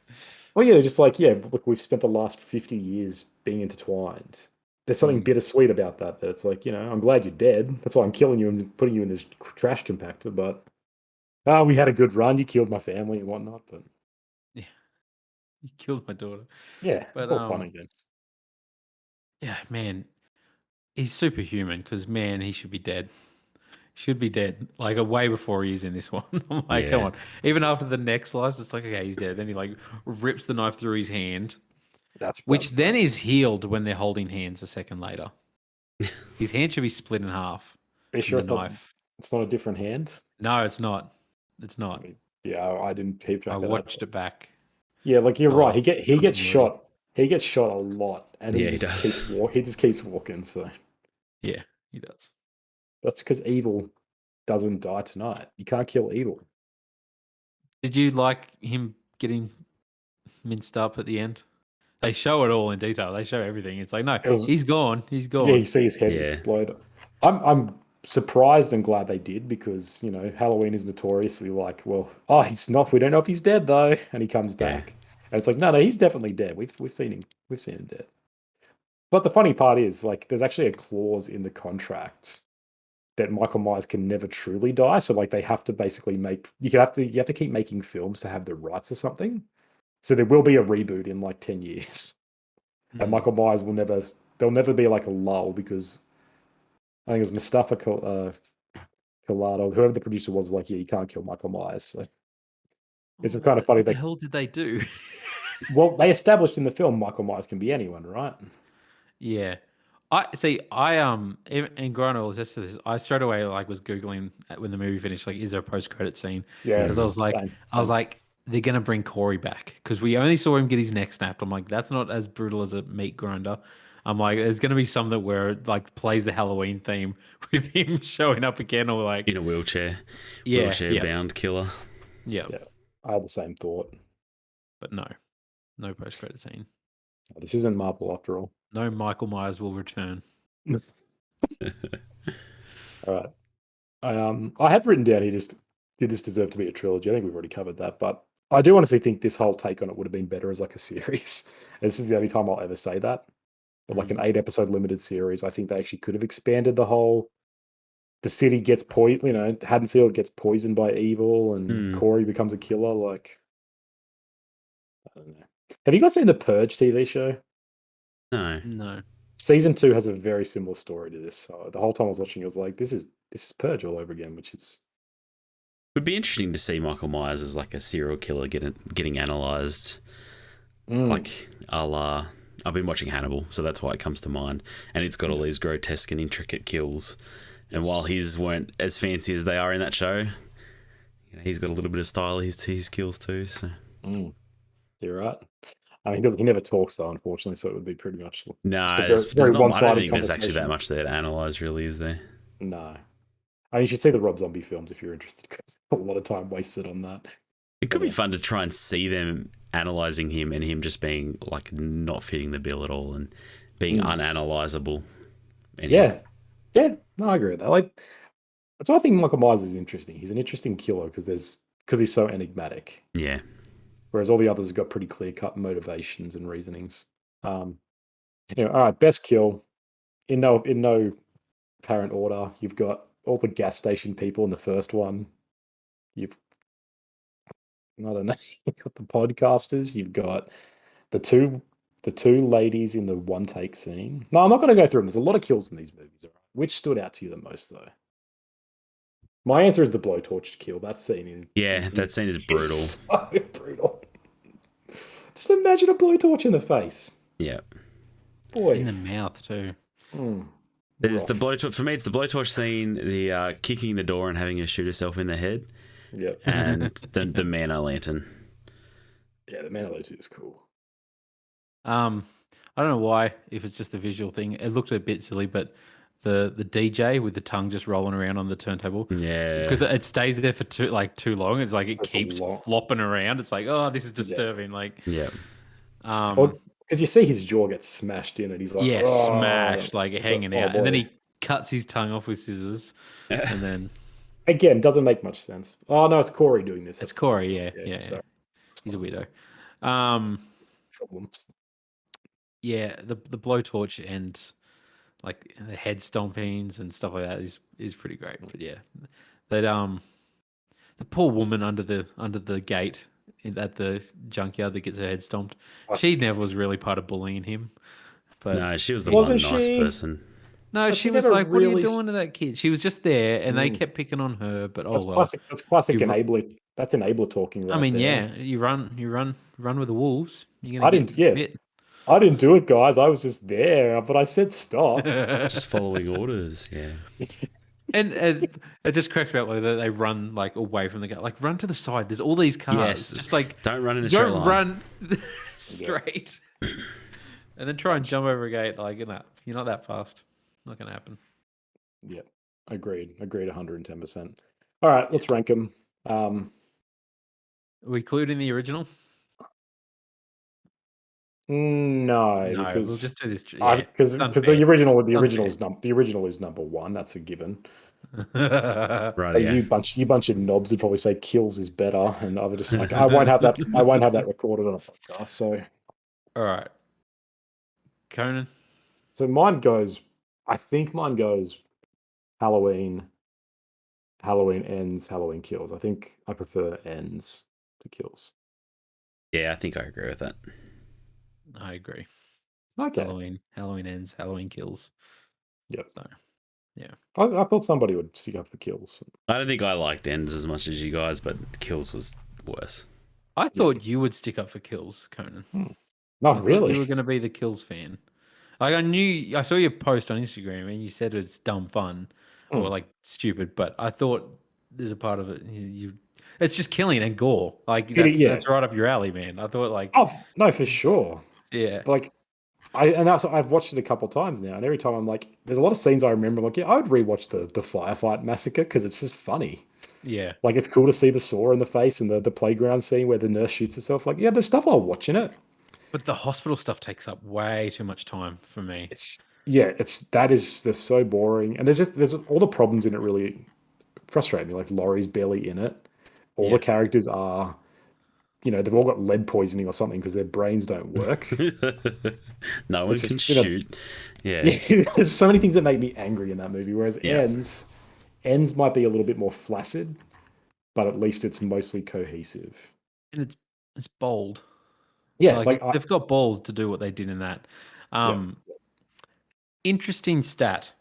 Well, just like, yeah, look, we've spent the last 50 years being intertwined. There's something Mm. bittersweet about that. That it's like, I'm glad you're dead. That's why I'm killing you and putting you in this trash compactor. But we had a good run. You killed my family and whatnot. But Yeah, you killed my daughter. yeah, But it's all fun and games. yeah, man, he's superhuman because man, he should be dead. Should be dead, like way before he is in this one. I'm like, come Yeah. on. Even after the neck slice, it's like, okay, he's dead. Then he like rips the knife through his hand, That's which then fun. is healed when they're holding hands a second later. His hand should be split in half Are you from sure the it's not? knife. It's not a different hand. No, it's not. It's I not. mean, yeah, I didn't keep I track of that. watched it back. Yeah, like you're right. Oh, He gets continuity. shot. He gets shot a lot, and he Yeah, he just keeps does. He just keeps walking. So Yeah, he does. that's because evil doesn't die tonight. You can't kill evil. Did you like him getting minced up at the end? They show it all in detail. They show everything. It's like, no, It was he's gone. He's yeah. You gone. see his head Yeah. explode. I'm surprised and glad they did because Halloween is notoriously like, well, oh, he's not. We don't know if he's dead though, and he comes Yeah. back, and it's like, no, he's definitely dead. We've seen him. We've seen him dead. But the funny part is, like, there's actually a clause in the contract that Michael Myers can never truly die. So, like, they have to basically you have to keep making films to have the rights or something. So there will be a reboot in like 10 years, and Mm. Michael Myers will never. There'll never be like a lull because I think it was Mustafa Collado, whoever the producer was, like, yeah, you can't kill Michael Myers. So it's kind of funny. What the hell did they do? Well, they established in the film Michael Myers can be anyone, right? Yeah. I see. And Grant will attest to this. I straight away like was googling when the movie finished, like, is there a post credit scene? Yeah, Because same. I was like, they're gonna bring Corey back because we only saw him get his neck snapped. I'm like, that's not as brutal as a meat grinder. I'm like, there's gonna be something where it like plays the Halloween theme with him showing up again, or like In a wheelchair. yeah, Wheelchair bound killer. yeah. Yeah, I had the same thought. But no post credit scene. This isn't Marvel after all. No Michael Myers will return. All right. I had written down here just did this deserve to be a trilogy? I think we've already covered that, but I do honestly think this whole take on it would have been better as like a series. And this is the only time I'll ever say that. But like an 8 episode limited series, I think they actually could have expanded the whole. The city gets Haddonfield gets poisoned by evil, and Corey becomes a killer. Like, I don't know. Have you guys seen the Purge TV show? No. Season 2 has a very similar story to this. So the whole time I was watching, I was like, this is Purge all over again, which is. Would be interesting to see Michael Myers as like a serial killer getting analyzed, like a la. I've been watching Hannibal, so that's why it comes to mind, and it's got all these grotesque and intricate kills. And while his weren't as fancy as they are in that show, he's got a little bit of style. His kills too. So You're right. I mean, he never talks though, unfortunately, so it would be pretty much no, just a there's very not. I don't one-sided think there's actually that conversation. much there to analyze, really, is there? No. I mean, you should see the Rob Zombie films if you're interested, because a lot of time wasted on that. It could be fun to try and see them analyzing him and him just being like not fitting the bill at all and being unanalyzable. Anyway. Yeah. No, I agree with that. Like, that's why I think Michael Myers is interesting. He's an interesting killer because there's because he's so enigmatic. Yeah. Whereas all the others have got pretty clear-cut motivations and reasonings. All right, best kill in no apparent order. You've got all the gas station people in the first one. You've I don't know. You've got the podcasters. You've got the two ladies in the one take scene. No, I'm not going to go through them. There's a lot of kills in these movies. All right. Which stood out to you the most, though? My answer is the blowtorch kill. That scene that scene is brutal. So brutal. Just imagine a blowtorch in the face. Yeah. Boy. In the mouth too. There's the blowtorch. For me, it's the blowtorch scene, the kicking the door and having her shoot herself in the head. Yeah. And the man-o'-lantern. Yeah, the man-o'-lantern is cool. I don't know why, if it's just the visual thing. It looked a bit silly, but the DJ with the tongue just rolling around on the turntable. Yeah. Because it stays there for too long. It's like it keeps flopping around. It's like, oh, this is disturbing. Yeah. Like, yeah. Because you see his jaw get smashed in, and he's like, smashed, like hanging out, and then he cuts his tongue off with scissors, and then again doesn't make much sense. Oh no, it's Corey doing this. It's Corey, yeah. He's a weirdo. Problems. Yeah, the blowtorch and like the head stompings and stuff like that is pretty great. But yeah, that the poor woman under the gate at the junkyard that gets her head stomped. She never was really part of bullying him. But no, she was the one nice person. No, she was like, "What are you doing to that kid?" She was just there, and they kept picking on her. But that's classic enabler. That's enabler talking. Right, I mean, there. yeah, you run with the wolves. I didn't do it, guys. I was just there, but I said stop. Just following orders. Yeah. And it just cracks me up like they run like away from the gate, like run to the side. There's all these cars. Yes. Just like don't run in a straight line. Run straight, and then try and jump over a gate. Like you're not that fast. Not gonna happen. Yeah, agreed. 110%. All right, let's rank them. Are we clued in the original? No, because we'll just do this. Because the original is number one. That's a given. Right. You bunch of knobs would probably say kills is better, and I would just like I won't have that recorded on a podcast. So, all right, Conan. So I think mine goes Halloween ends, Halloween kills. I think I prefer ends to kills. Yeah, I think I agree with that. I agree. Okay. Halloween ends, Halloween kills. Yep. So, yeah. I thought somebody would stick up for kills. I don't think I liked ends as much as you guys, but kills was worse. I thought you would stick up for kills, Conan. Not really. You were going to be the kills fan. Like I saw your post on Instagram and you said it's dumb fun or like stupid, but I thought there's a part of it it's just killing and gore. Like that's right up your alley, man. I thought like no, for sure. Yeah. Like I've watched it a couple of times now, and every time I'm like, there's a lot of scenes I remember. Like, I would rewatch the firefight massacre because it's just funny. Yeah, like it's cool to see the saw in the face and the playground scene where the nurse shoots herself. Like, yeah, there's stuff I'll watch in it. But the hospital stuff takes up way too much time for me. They're so boring, and there's all the problems in it really frustrate me. Like Laurie's barely in it. All the characters are. They've all got lead poisoning or something because their brains don't work. No one can shoot. Yeah. There's so many things that make me angry in that movie. Whereas ends might be a little bit more flaccid, but at least it's mostly cohesive. And it's bold. Yeah, they've got balls to do what they did in that. Interesting stat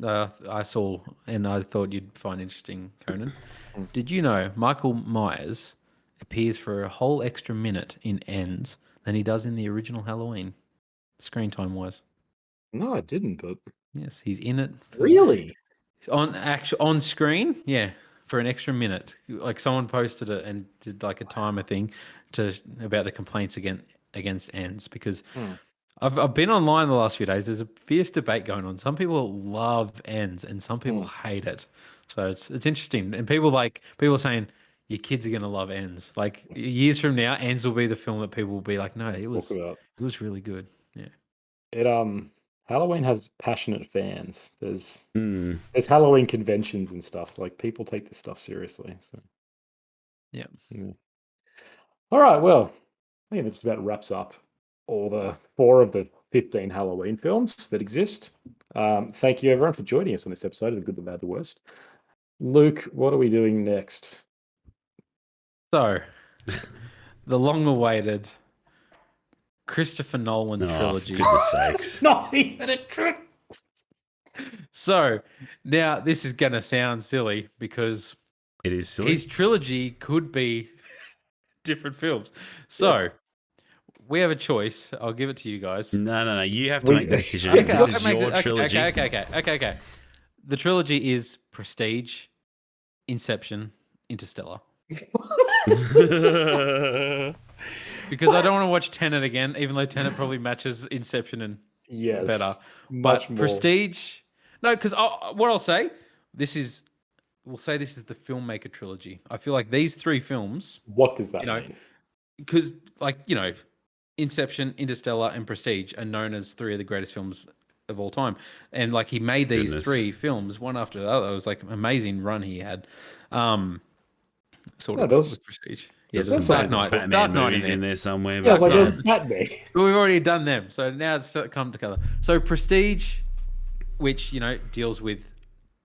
I saw, and I thought you'd find interesting, Conan. Did you know Michael Myers appears for a whole extra minute in Ends than he does in the original Halloween, screen time wise? No, I didn't. But yes, he's in it. Really? On screen, yeah, for an extra minute. Like someone posted it and did like a timer thing about the complaints against Ends because I've been online the last few days. There's a fierce debate going on. Some people love Ends and some people hate it. So it's interesting. And people are saying your kids are gonna love Ends. Like years from now, Ends will be the film that people will be like, no, it was really good. Yeah. Halloween has passionate fans. There's Halloween conventions and stuff. Like people take this stuff seriously. So Yeah. All right. Well, I think that just about wraps up all the 4 of the 15 Halloween films that exist. Thank you, everyone, for joining us on this episode of The Good, the Bad, the Worst. Luke, what are we doing next? So, the long-awaited Christopher Nolan trilogy. For goodness sakes. Not even a trick. So, now this is going to sound silly because It is silly. his trilogy could be different films. So, we have a choice. I'll give it to you guys. No. You have to make the decision. Okay, This is your trilogy. Okay. The trilogy is Prestige, Inception, Interstellar. Because I don't want to watch Tenet again, even though Tenet probably matches Inception and better. But Prestige, no, because what I'll say, we'll say this is the filmmaker trilogy. I feel like these 3 films. What does that mean? Because, Inception, Interstellar, and Prestige are known as 3 of the greatest films of all time. And he made these 3 films one after the other. It was an amazing run he had. Sort of with Prestige. Yeah, there's some Batman movies in there somewhere. Yeah, there's Batman. But we've already done them, so now it's come together. So Prestige, which deals with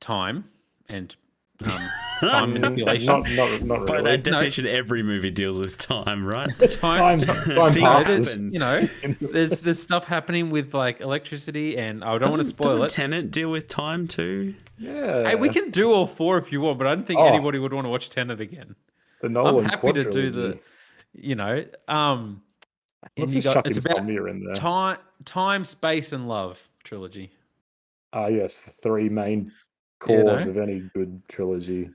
time and time manipulation. Not really. By that definition, every movie deals with time, right? Time passes. There's stuff happening with electricity, and I don't want to spoil it. Tenet deal with time too? Yeah. Hey, we can do all 4 if you want, but I don't think anybody would want to watch Tenet again. The Nolan I'm happy to do the, Let's just chuck Insomnia in there. Time, space, and love trilogy. Yes, the 3 main cores of any good trilogy.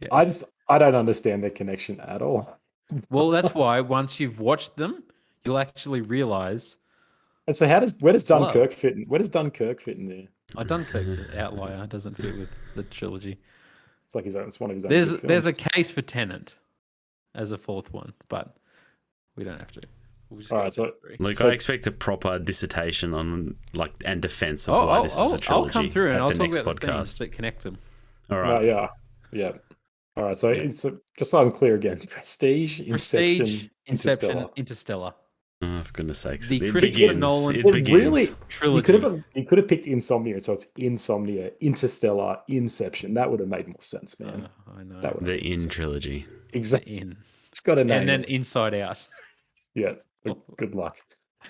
Yeah. I don't understand their connection at all. Well, that's why once you've watched them, you'll actually realize. And so, where does Dunkirk fit in? Where does Dunkirk fit in there? Dunkirk's an outlier. It doesn't fit with the trilogy. It's like it's one of his own. There's a case for Tenet as a 4th one, but we don't have to. All right, I expect a proper dissertation on and defense of why this is a trilogy. I'll come through and I'll talk about podcast. the things that connect them. All right. Yeah. All right. So it's just so I'm clear again: Prestige, Inception, Interstellar. Oh, for goodness sakes! The Christopher Nolan really trilogy. He could have picked Insomnia, so it's Insomnia, Interstellar, Inception. That would have made more sense, man. I know. The In trilogy. Exactly. It's got a name. And then Inside Out. Yeah. Good luck.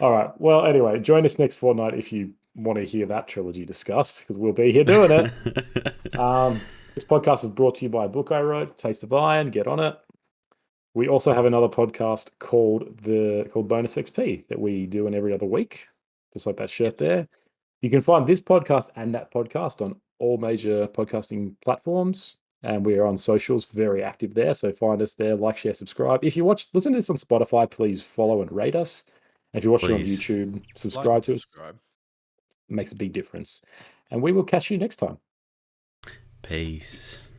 All right. Well, anyway, join us next fortnight if you want to hear that trilogy discussed, because we'll be here doing it. This podcast is brought to you by a book I wrote, Taste of Iron. Get on it. We also have another podcast called Bonus XP that we do in every other week, just like that shirt there. You can find this podcast and that podcast on all major podcasting platforms, and we are on socials, very active there. So find us there, like, share, subscribe. If you listen to this on Spotify, please follow and rate us. And if you're watching on YouTube, subscribe to us. It makes a big difference. And we will catch you next time. Peace.